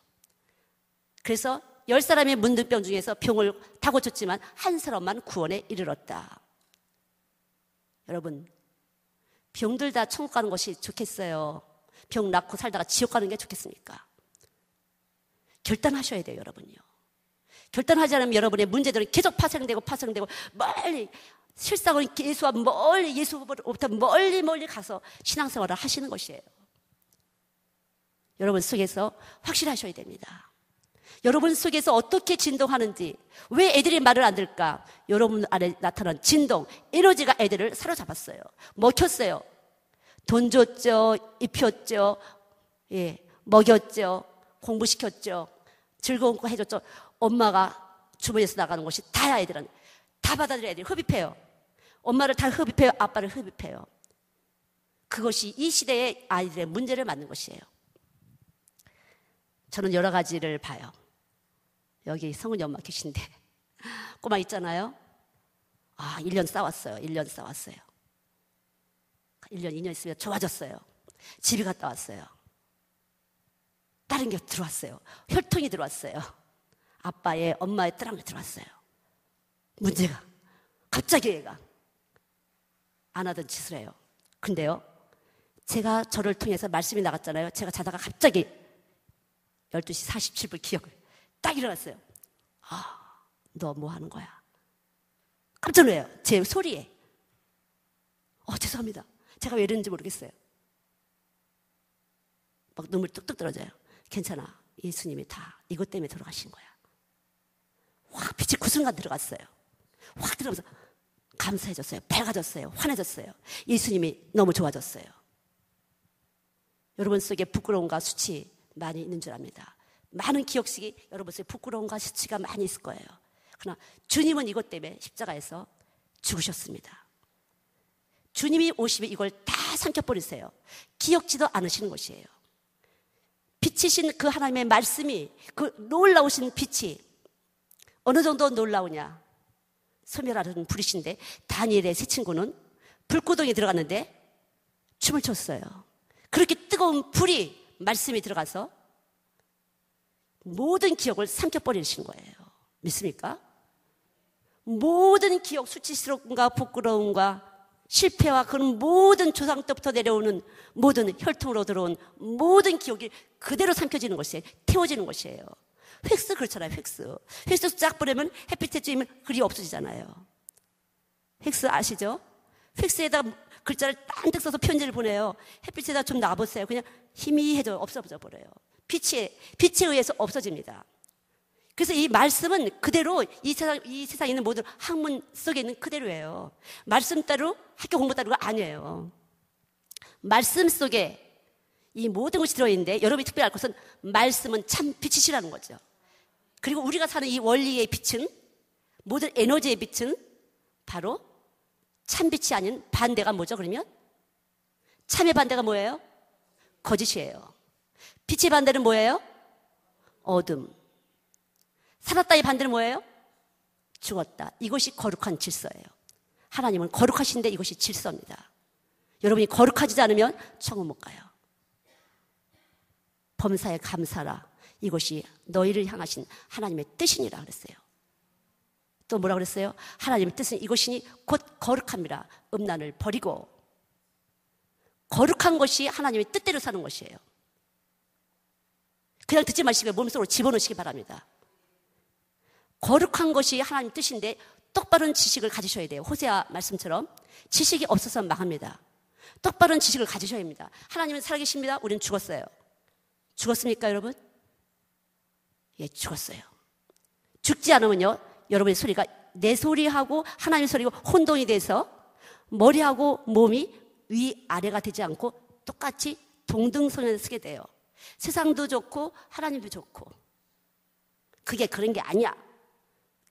그래서 10사람의 문둥병 중에서 병을 다 고쳤지만 한 사람만 구원에 이르렀다. 여러분, 병들 다 천국 가는 것이 좋겠어요? 병 낳고 살다가 지옥 가는 게 좋겠습니까? 결단하셔야 돼요, 여러분요. 결단하지 않으면 여러분의 문제들은 계속 파생되고 멀리, 실상은 예수와 멀리, 예수로부터 멀리 가서 신앙생활을 하시는 것이에요. 여러분 속에서 확실하셔야 됩니다. 여러분 속에서 어떻게 진동하는지, 왜 애들이 말을 안 들을까? 여러분 안에 나타난 진동, 에너지가 애들을 사로잡았어요. 먹혔어요. 돈 줬죠, 입혔죠, 먹였죠, 공부시켰죠, 즐거운 거 해줬죠. 엄마가 주머니에서 나가는 것이 다야. 애들은 다 받아들여야 애들이 흡입해요. 엄마를 다 흡입해요. 아빠를 흡입해요. 그것이 이 시대의 아이들의 문제를 맞는 것이에요. 저는 여러 가지를 봐요. 여기 성은이 엄마 계신데 꼬마 있잖아요. 1년 싸웠어요. 1년 싸웠어요. 1년, 2년 있으면 좋아졌어요. 집에 갔다 왔어요. 다른 게 들어왔어요. 혈통이 들어왔어요. 아빠의, 엄마의 다른 게 들어왔어요. 문제가 갑자기 얘가 안 하던 짓을 해요. 근데요, 제가 저를 통해서 말씀이 나갔잖아요. 제가 자다가 갑자기 12시 47분 기억을 딱 일어났어요. 너 뭐 하는 거야? 깜짝 놀라요. 제 소리에. 죄송합니다. 제가 왜 이러는지 모르겠어요. 막 눈물 뚝뚝 떨어져요. 괜찮아. 예수님이 다 이것 때문에 돌아가신 거야. 확 빛이 그 순간 들어갔어요. 확 들어가면서 감사해졌어요. 밝아졌어요. 환해졌어요. 예수님이 너무 좋아졌어요. 여러분 속에 부끄러움과 수치 많이 있는 줄 압니다. 많은 기억식이 여러분 속에 부끄러움과 수치가 많이 있을 거예요. 그러나 주님은 이것 때문에 십자가에서 죽으셨습니다. 주님이 오시면 이걸 다 삼켜버리세요. 기억지도 않으시는 것이에요. 빛이 빛이신 그 하나님의 말씀이, 그 놀라우신 빛이 어느 정도 놀라우냐. 소멸하는 불이신데 다니엘의 세 친구는 불구덩이에 들어갔는데 춤을 췄어요. 그렇게 뜨거운 불이 말씀이 들어가서 모든 기억을 삼켜버리신 거예요. 믿습니까? 모든 기억, 수치스러움과 부끄러움과 실패와 그런 모든 조상 때부터 내려오는 모든 혈통으로 들어온 모든 기억이 그대로 삼켜지는 것이에요. 태워지는 것이에요. 획스 그렇잖아요. 획스 쫙 뿌리면 햇빛에 쬐면 글이 없어지잖아요. 획스 아시죠? 획스에다 글자를 딴뜩 써서 편지를 보내요. 햇빛에다 좀 놔보세요. 그냥 희미해져 없어져 버려요. 빛에 의해서 없어집니다. 그래서 이 말씀은 그대로 이 세상에 있는 모든 학문 속에 있는 그대로예요. 말씀 따로 학교 공부 따로가 아니에요. 말씀 속에 이 모든 것이 들어있는데 여러분이 특별히 알 것은 말씀은 참 빛이시라는 거죠. 그리고 우리가 사는 이 원리의 빛은, 모든 에너지의 빛은 바로 참빛이 아닌 반대가 뭐죠? 그러면 참의 반대가 뭐예요? 거짓이에요. 빛의 반대는 뭐예요? 어둠. 살았다의 반대는 뭐예요? 죽었다. 이것이 거룩한 질서예요. 하나님은 거룩하신데 이것이 질서입니다. 여러분이 거룩하지 않으면 천국 못 가요. 범사에 감사라. 이것이 너희를 향하신 하나님의 뜻이니라 그랬어요. 또 뭐라 그랬어요? 하나님의 뜻은 이것이니 곧 거룩함이라. 음란을 버리고. 거룩한 것이 하나님의 뜻대로 사는 것이에요. 그냥 듣지 마시고 몸속으로 집어넣으시기 바랍니다. 거룩한 것이 하나님 뜻인데 똑바른 지식을 가지셔야 돼요. 호세아 말씀처럼 지식이 없어서 망합니다. 똑바른 지식을 가지셔야 합니다. 하나님은 살아계십니다. 우리는 죽었어요. 죽었습니까 여러분? 예, 죽었어요. 죽지 않으면요 여러분의 소리가 내 소리하고 하나님의 소리가 혼동이 돼서 머리하고 몸이 위아래가 되지 않고 똑같이 동등선을 쓰게 돼요. 세상도 좋고 하나님도 좋고. 그게 그런 게 아니야.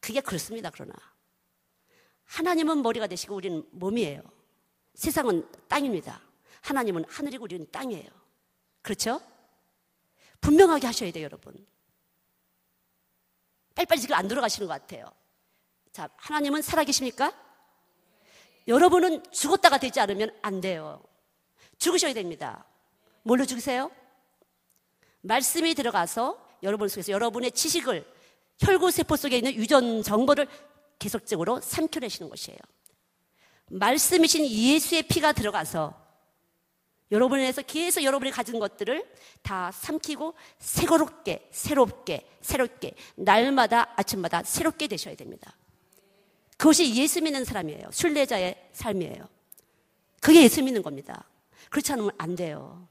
그게 그렇습니다. 그러나 하나님은 머리가 되시고 우리는 몸이에요. 세상은 땅입니다. 하나님은 하늘이고 우리는 땅이에요. 그렇죠? 분명하게 하셔야 돼요. 여러분. 빨리빨리 지금 안 돌아가시는 것 같아요. 자, 하나님은 살아계십니까? 여러분은 죽었다가 되지 않으면 안 돼요. 죽으셔야 됩니다. 뭘로 죽으세요? 말씀이 들어가서 여러분 속에서 여러분의 지식을 혈구세포 속에 있는 유전 정보를 계속적으로 삼켜내시는 것이에요. 말씀이신 예수의 피가 들어가서 여러분에서 계속 여러분이 가진 것들을 다 삼키고 새롭게 날마다 아침마다 새롭게 되셔야 됩니다. 그것이 예수 믿는 사람이에요. 순례자의 삶이에요. 그게 예수 믿는 겁니다. 그렇지 않으면 안 돼요.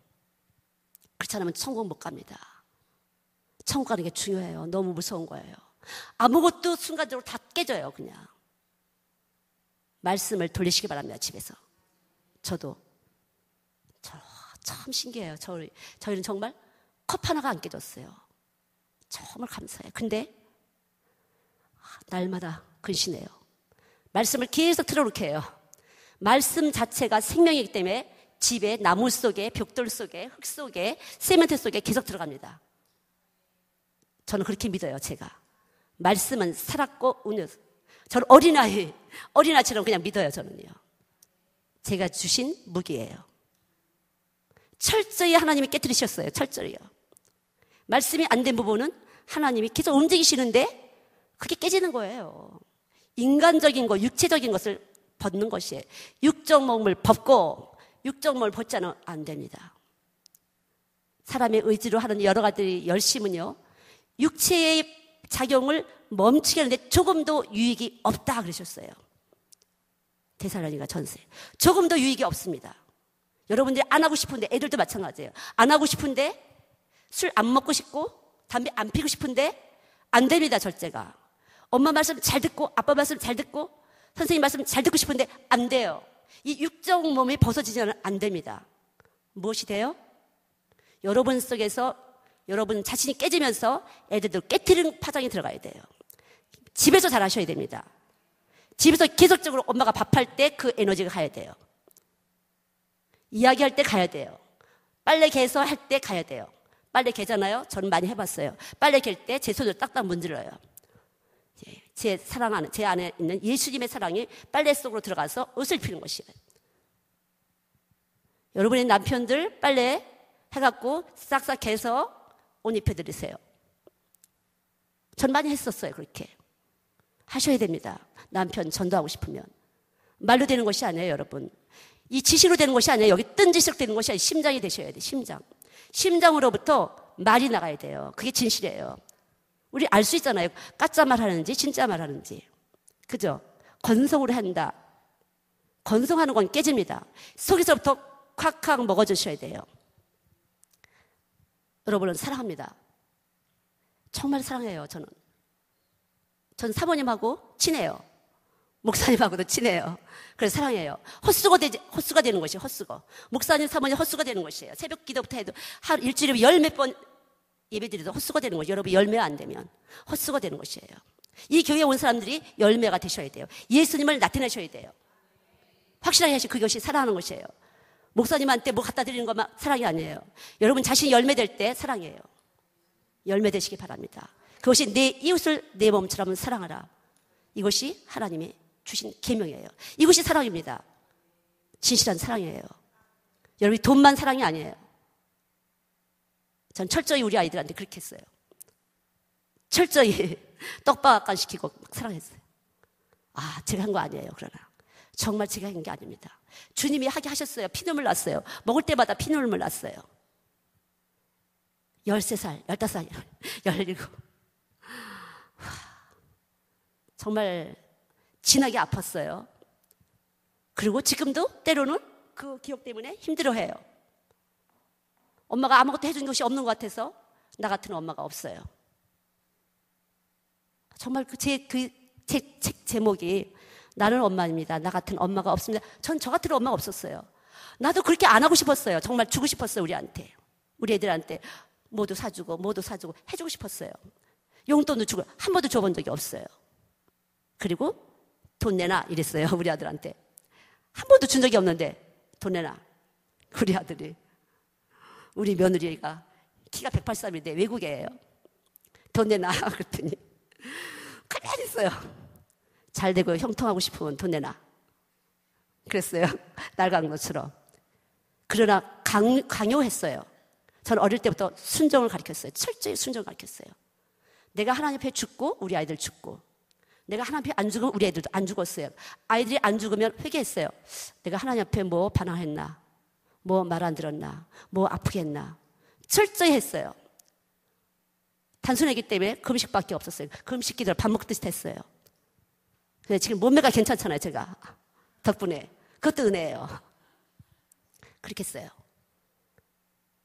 그렇지 않으면 천국 못 갑니다. 천국 가는 게 중요해요. 너무 무서운 거예요. 아무것도 순간적으로 다 깨져요. 그냥 말씀을 돌리시기 바랍니다. 집에서. 저도 참 신기해요. 저희는 정말 컵 하나가 안 깨졌어요. 정말 감사해요. 근데 날마다 근신해요. 말씀을 계속 틀어놓게 해요. 말씀 자체가 생명이기 때문에 집에 나무 속에 벽돌 속에 흙 속에 세멘트 속에 계속 들어갑니다. 저는 그렇게 믿어요. 제가 말씀은 살았고 운여서 저는 어린아이처럼 그냥 믿어요. 저는요. 제가 주신 무기예요. 철저히 하나님이 깨뜨리셨어요. 철저히요. 말씀이 안 된 부분은 하나님이 계속 움직이시는데 그게 깨지는 거예요. 인간적인 거, 육체적인 것을 벗는 것이에요. 육적 몸을 벗고 육적 몸을 벗지 않으면 안 됩니다. 사람의 의지로 하는 여러 가지 열심은요, 육체의 작용을 멈추게 하는데 조금도 유익이 없다 그러셨어요. 데살로니가 전서. 조금도 유익이 없습니다. 여러분들이 안 하고 싶은데, 애들도 마찬가지예요. 안 하고 싶은데, 술 안 먹고 싶고, 담배 안 피고 싶은데 안 됩니다. 절제가. 엄마 말씀 잘 듣고, 아빠 말씀 잘 듣고, 선생님 말씀 잘 듣고 싶은데 안 돼요. 이 육적 몸이 벗어지지는 안 됩니다. 무엇이 돼요? 여러분 속에서 여러분 자신이 깨지면서 애들도 깨트리는 파장이 들어가야 돼요. 집에서 잘 하셔야 됩니다. 집에서 계속적으로 엄마가 밥할 때 그 에너지가 가야 돼요. 이야기할 때 가야 돼요. 빨래 개서 할 때 가야 돼요. 빨래 개잖아요. 저는 많이 해봤어요. 빨래 갤 때 제 손을 딱딱 문질러요. 제 사랑하는, 제 안에 있는 예수님의 사랑이 빨래 속으로 들어가서 옷을 피는 것이에요. 여러분의 남편들 빨래 해갖고 싹싹 개서 옷 입혀드리세요. 전 많이 했었어요. 그렇게 하셔야 됩니다. 남편 전도하고 싶으면. 말로 되는 것이 아니에요, 여러분. 이 지시로 되는 것이 아니에요. 여기 뜬 지시로 되는 것이 아니에요. 심장이 되셔야 돼요. 심장으로부터 말이 나가야 돼요. 그게 진실이에요. 우리 알 수 있잖아요. 가짜 말 하는지 진짜 말 하는지. 그죠? 건성으로 한다. 건성하는 건 깨집니다. 속에서부터 콱콱 먹어주셔야 돼요. 여러분은 사랑합니다. 정말 사랑해요. 저는 사모님하고 친해요. 목사님하고도 친해요. 그래서 사랑해요. 헛수가 되는 것이에요. 헛수고. 목사님, 사모님 헛수가 되는 것이에요. 새벽 기도부터 해도 하루 일주일에 10몇 번 예배드려도 헛수가 되는 것이에요. 여러분 열매가 안 되면 헛수가 되는 것이에요. 이 교회에 온 사람들이 열매가 되셔야 돼요. 예수님을 나타내셔야 돼요. 확실하게 하시고 그것이 사랑하는 것이에요. 목사님한테 뭐 갖다 드리는 것만 사랑이 아니에요. 여러분 자신이 열매될 때 사랑이에요. 열매되시기 바랍니다. 그것이 내 이웃을 내 몸처럼 사랑하라. 이것이 하나님이 주신 계명이에요. 이것이 사랑입니다. 진실한 사랑이에요. 여러분 돈만 사랑이 아니에요. 전 철저히 우리 아이들한테 그렇게 했어요. 철저히 떡밥 시키고 막 사랑했어요. 아, 제가 한 거 아니에요. 그러나 정말 제가 한 게 아닙니다. 주님이 하게 하셨어요. 피눈물 났어요. 먹을 때마다 피눈물 났어요. 13살, 15살, 17. 정말 진하게 아팠어요. 그리고 지금도 때로는 그 기억 때문에 힘들어해요. 엄마가 아무것도 해준 것이 없는 것 같아서 나 같은 엄마가 없어요. 정말 제 책 제목이 나는 엄마입니다. 나 같은 엄마가 없습니다. 전 저 같은 엄마가 없었어요. 나도 그렇게 안 하고 싶었어요. 정말 주고 싶었어요. 우리한테. 우리 애들한테 뭐도 사주고 해주고 싶었어요. 용돈도 주고 한 번도 줘본 적이 없어요. 그리고 돈 내놔 이랬어요. 우리 아들한테. 한 번도 준 적이 없는데 돈 내놔. 우리 아들이. 우리 며느리가 키가 183인데 외국이에요. 돈 내놔. 그랬더니 가만히 있어요. 잘 되고 형통하고 싶으면 돈 내놔. 그랬어요. 날강도처럼. 그러나 강요했어요. 저는 어릴 때부터 순종을 가르쳤어요. 철저히 순종을 가르쳤어요. 내가 하나님 앞에 죽고 우리 아이들 죽고, 내가 하나님 앞에 안 죽으면 우리 애들도 안 죽었어요. 아이들이 안 죽으면 회개했어요. 내가 하나님 앞에 뭐 반항했나, 뭐 말 안 들었나, 뭐 아프게 했나. 철저히 했어요. 단순하기 때문에 금식밖에 없었어요. 금식 기도를 밥 먹듯이 했어요. 근데 지금 몸매가 괜찮잖아요. 제가 덕분에. 그것도 은혜예요. 그렇게 했어요.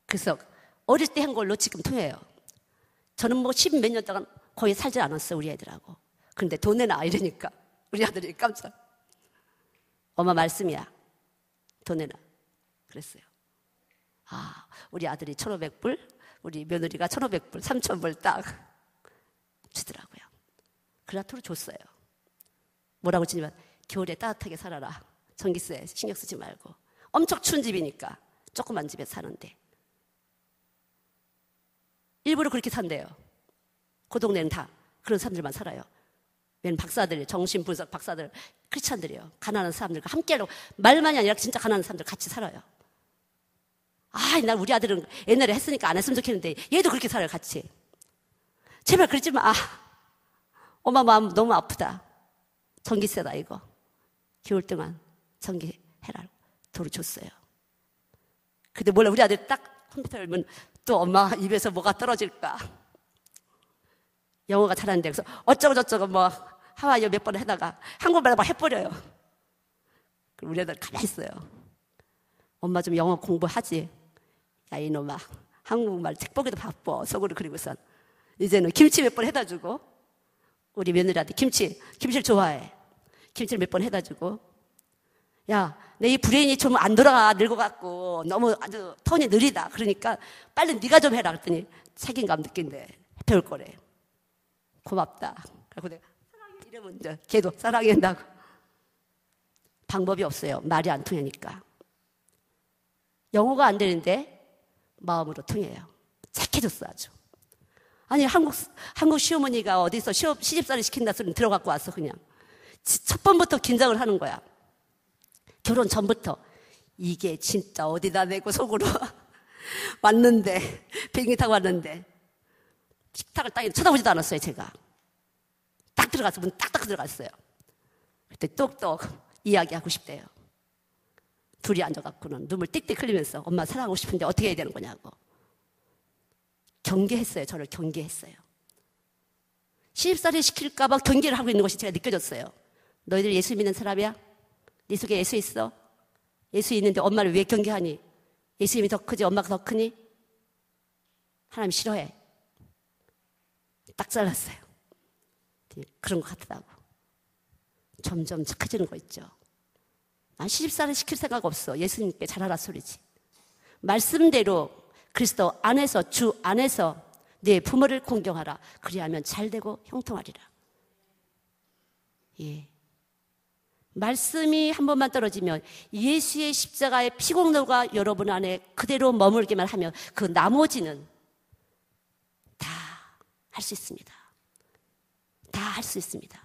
그래서 어릴 때 한 걸로 지금 통해요. 저는 뭐 10몇 년 동안 거의 살지 않았어요. 우리 애들하고. 그런데 돈 내놔 이러니까 우리 아들이 깜짝. 엄마 말씀이야. 돈 내놔. 그랬어요. 아, 우리 아들이 1,500불, 우리 며느리가 1,500불, 3,000불 딱 주더라고요. 그라토로 줬어요. 뭐라고 주냐면 겨울에 따뜻하게 살아라. 전기세 신경 쓰지 말고. 엄청 추운 집이니까 조그만 집에 사는데 일부러 그렇게 산대요. 그 동네는 다 그런 사람들만 살아요. 왜냐면 박사들, 정신분석 박사들, 크리스찬들이에요. 가난한 사람들과 함께하려고. 말만이 아니라 진짜 가난한 사람들 같이 살아요. 아, 난 우리 아들은 옛날에 했으니까 안 했으면 좋겠는데 얘도 그렇게 살아요. 같이. 제발 그러지 마. 엄마 마음 너무 아프다. 전기세다 이거. 겨울 동안 전기 해라. 돈을 줬어요. 근데 몰라 우리 아들 딱 컴퓨터 열면 또 엄마 입에서 뭐가 떨어질까. 영어가 잘하는데 그래서 어쩌고 저쩌고 뭐 하와이어 몇 번 해다가 한국말 막 해버려요. 그럼 우리 애들 가만히 있어요. 엄마 좀 영어 공부하지. 야 이놈아 한국말 책 보기도 바빠. 속으로 그리고선 이제는 김치 몇 번 해다 주고 우리 며느리한테 김치를 좋아해. 김치를 몇 번 해다 주고 야 내 이 브레인이 좀 안 돌아가 늙어갖고 너무 아주 톤이 느리다. 그러니까 빨리 네가 좀 해라. 그랬더니 책임감 느낀대. 배울 거래. 고맙다. 그리고 내가 사랑해 이러면 이제 걔도 사랑한다고. 방법이 없어요. 말이 안 통하니까. 영어가 안 되는데 마음으로 통해요. 착해졌어 아주. 아니 한국 시어머니가 어디서 시집살이 시킨다 소리는 들어갖고 왔어. 그냥 첫 번부터 긴장을 하는 거야. 결혼 전부터. 이게 진짜 어디다 내고 속으로 왔는데, 비행기 타고 왔는데 식탁을 딱 쳐다보지도 않았어요. 제가 딱 들어갔어요. 문 딱딱 들어갔어요. 그때 똑똑 이야기하고 싶대요. 둘이 앉아갖고는 눈물 띡띡 흘리면서 엄마 사랑하고 싶은데 어떻게 해야 되는 거냐고 경계했어요. 저를 경계했어요. 시집살이 시킬까봐 경계를 하고 있는 것이 제가 느껴졌어요. 너희들 예수 믿는 사람이야? 네 속에 예수 있어? 예수 있는데 엄마를 왜 경계하니? 예수님이 더 크지 엄마가 더 크니? 하나님 싫어해. 딱 잘랐어요. 그런 것 같더라고. 점점 착해지는 거 있죠. 난 시집살이 시킬 생각 없어. 예수님께 잘하라 소리지. 말씀대로 그리스도 안에서, 주 안에서 네 부모를 공경하라. 그리하면 잘되고 형통하리라. 예. 말씀이 한 번만 떨어지면 예수의 십자가의 피공로가 여러분 안에 그대로 머물기만 하면 그 나머지는 다 할 수 있습니다. 다 할 수 있습니다.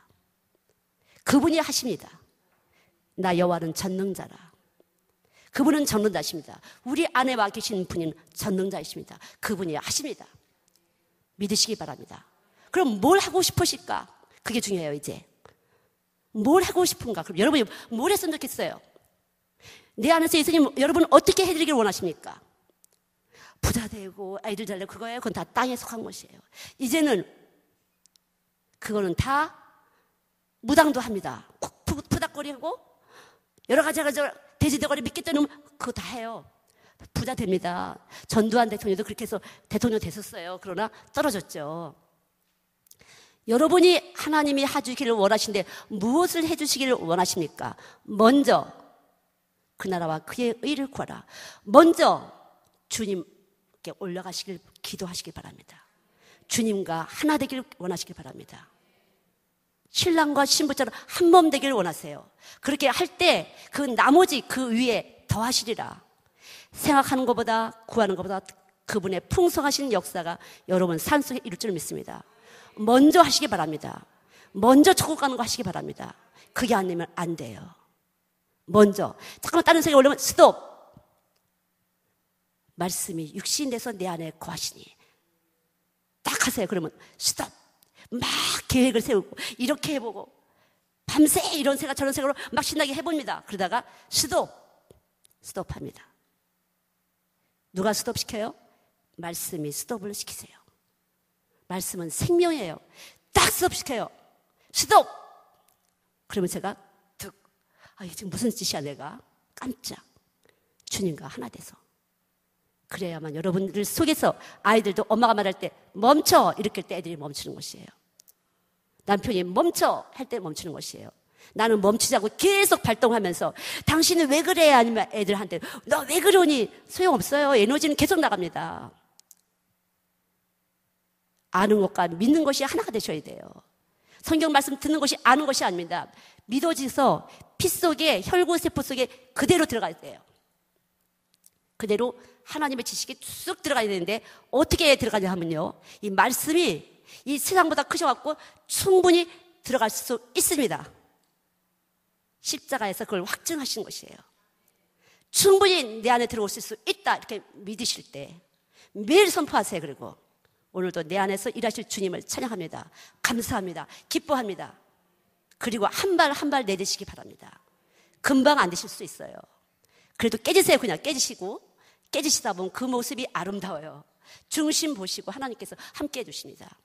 그분이 하십니다. 나 여호와는 전능자라. 그분은 전능자십니다. 우리 안에 와 계신 분은 전능자이십니다. 그분이 하십니다. 믿으시기 바랍니다. 그럼 뭘 하고 싶으실까? 그게 중요해요. 이제 뭘 하고 싶은가? 그럼 여러분이 뭘 했으면 좋겠어요? 내 안에서 예수님 여러분 어떻게 해드리길 원하십니까? 부자 되고 아이들 잘 되고 그거예요? 그건 다 땅에 속한 것이에요. 이제는 그거는 다 무당도 합니다. 푸닥거리고 여러 가지 돼지대가리 믿기 때문에 그거 다 해요. 부자 됩니다. 전두환 대통령도 그렇게 해서 대통령 됐었어요. 그러나 떨어졌죠. 여러분이 하나님이 해주기를 원하시는데 무엇을 해주시기를 원하십니까? 먼저 그 나라와 그의 의를 구하라. 먼저 주님께 올라가시길 기도하시길 바랍니다. 주님과 하나 되기를 원하시길 바랍니다. 신랑과 신부처럼 한 몸 되기를 원하세요. 그렇게 할 때 그 나머지 그 위에 더하시리라. 생각하는 것보다 구하는 것보다 그분의 풍성하신 역사가 여러분 삶 속에 이룰 줄 믿습니다. 먼저 하시기 바랍니다. 먼저 천국 가는 거 하시기 바랍니다. 그게 아니면 안 돼요. 먼저 잠깐만 다른 생각이 올라오면 스톱. 말씀이 육신이 돼서 내 안에 거하시니 딱 하세요. 그러면 스톱. 막 계획을 세우고 이렇게 해보고 밤새 이런 생각 저런 생각으로 막 신나게 해봅니다. 그러다가 스톱합니다. 누가 스톱시켜요? 말씀이 스톱을 시키세요. 말씀은 생명이에요. 딱 스톱시켜요. 스톱! 그러면 제가 이게 지금 무슨 짓이야 내가? 깜짝 주님과 하나 돼서 그래야만 여러분들 속에서 아이들도 엄마가 말할 때 멈춰 이렇게 할 때 애들이 멈추는 것이에요. 남편이 멈춰 할 때 멈추는 것이에요. 나는 멈추자고 계속 발동하면서 당신은 왜 그래? 아니면 애들한테 너 왜 그러니? 소용없어요. 에너지는 계속 나갑니다. 아는 것과 믿는 것이 하나가 되셔야 돼요. 성경 말씀 듣는 것이 아는 것이 아닙니다. 믿어져서 피 속에 혈구세포 속에 그대로 들어가야 돼요. 그대로 하나님의 지식이 쑥 들어가야 되는데 어떻게 들어가냐 하면요. 이 말씀이 이 세상보다 크셔갖고 충분히 들어갈 수 있습니다. 십자가에서 그걸 확증하신 것이에요. 충분히 내 안에 들어올 수 있다 이렇게 믿으실 때 매일 선포하세요. 그리고 오늘도 내 안에서 일하실 주님을 찬양합니다. 감사합니다. 기뻐합니다. 그리고 한 발 한 발 내딛시기 바랍니다. 금방 안 되실 수 있어요. 그래도 깨지세요. 그냥 깨지시다 보면 그 모습이 아름다워요. 중심 보시고 하나님께서 함께 해주십니다.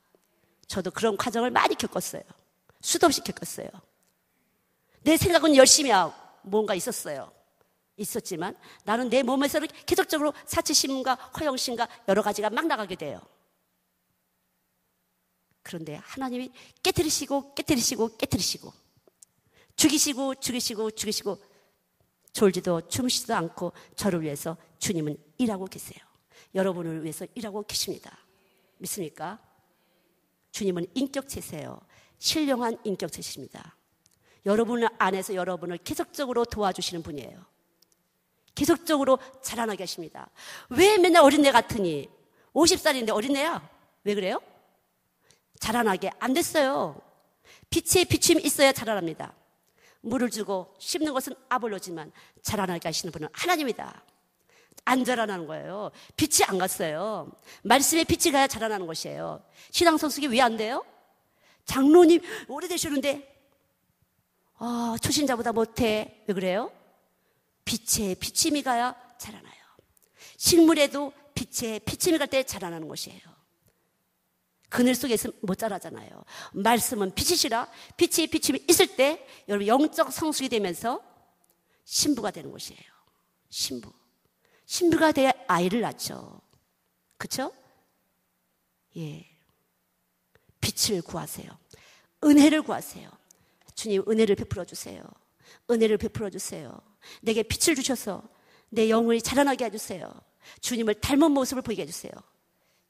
저도 그런 과정을 많이 겪었어요. 수도 없이 겪었어요. 내 생각은 열심히 하고 뭔가 있었지만 나는 내 몸에서 계속적으로 사치심과 허영심과 여러 가지가 막 나가게 돼요. 그런데 하나님이 깨트리시고 죽이시고 졸지도 주무시지도 않고 저를 위해서 주님은 일하고 계세요. 여러분을 위해서 일하고 계십니다. 믿습니까? 주님은 인격체세요. 신령한 인격체십니다. 여러분 안에서 여러분을 계속적으로 도와주시는 분이에요. 계속적으로 자라나게 하십니다. 왜 맨날 어린애 같으니? 50살인데 어린애야. 왜 그래요? 자라나게 안 됐어요. 빛의 비춤이 있어야 자라납니다. 물을 주고 심는 것은 아볼로지만 자라나게 하시는 분은 하나님이다. 안 자라나는 거예요. 빛이 안 갔어요. 말씀에 빛이 가야 자라나는 것이에요. 신앙 성숙이 왜 안 돼요? 장로님 오래되셨는데 초신자보다 못해. 왜 그래요? 빛에 비침이 가야 자라나요. 식물에도 빛에 비침이 갈 때 자라나는 것이에요. 그늘 속에 있으면 못 자라잖아요. 말씀은 빛이시라. 빛이 비침이 있을 때 여러분 영적 성숙이 되면서 신부가 되는 것이에요. 신부가 돼야 아이를 낳죠. 그렇죠? 예. 빛을 구하세요. 은혜를 구하세요. 주님 은혜를 베풀어 주세요. 은혜를 베풀어 주세요. 내게 빛을 주셔서 내 영혼이 자라나게 해주세요. 주님을 닮은 모습을 보이게 해주세요.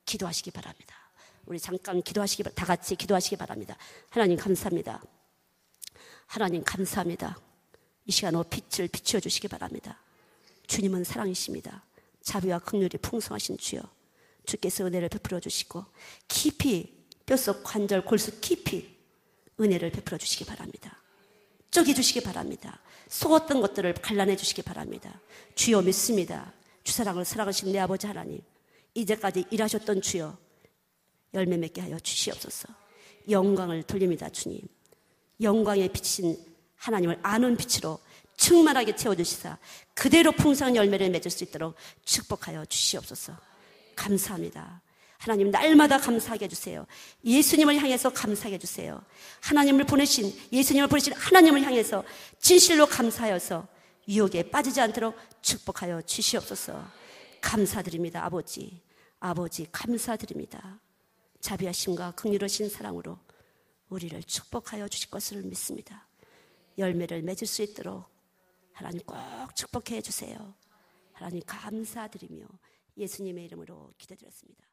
기도하시기 바랍니다. 우리 잠깐 다 같이 기도하시기 바랍니다. 하나님 감사합니다. 하나님 감사합니다. 이 시간 빛을 비추어 주시기 바랍니다. 주님은 사랑이십니다. 자비와 긍휼이 풍성하신 주여, 주께서 은혜를 베풀어 주시고 깊이 뼛속 관절 골수 깊이 은혜를 베풀어 주시기 바랍니다. 쪼개 주시기 바랍니다. 속었던 것들을 갈라내 주시기 바랍니다. 주여 믿습니다. 주사랑을 사랑하신 내 아버지 하나님, 이제까지 일하셨던 주여 열매 맺게 하여 주시옵소서. 영광을 돌립니다. 주님, 영광에 비친 하나님을 아는 빛으로 충만하게 채워주시사 그대로 풍성한 열매를 맺을 수 있도록 축복하여 주시옵소서. 감사합니다. 하나님 날마다 감사하게 해주세요. 예수님을 향해서 감사하게 해주세요. 예수님을 보내신 하나님을 향해서 진실로 감사하여서 유혹에 빠지지 않도록 축복하여 주시옵소서. 감사드립니다. 아버지 감사드립니다. 자비하심과 긍휼하신 사랑으로 우리를 축복하여 주실 것을 믿습니다. 열매를 맺을 수 있도록 하나님 꼭 축복해 주세요. 하나님 감사드리며 예수님의 이름으로 기도드렸습니다.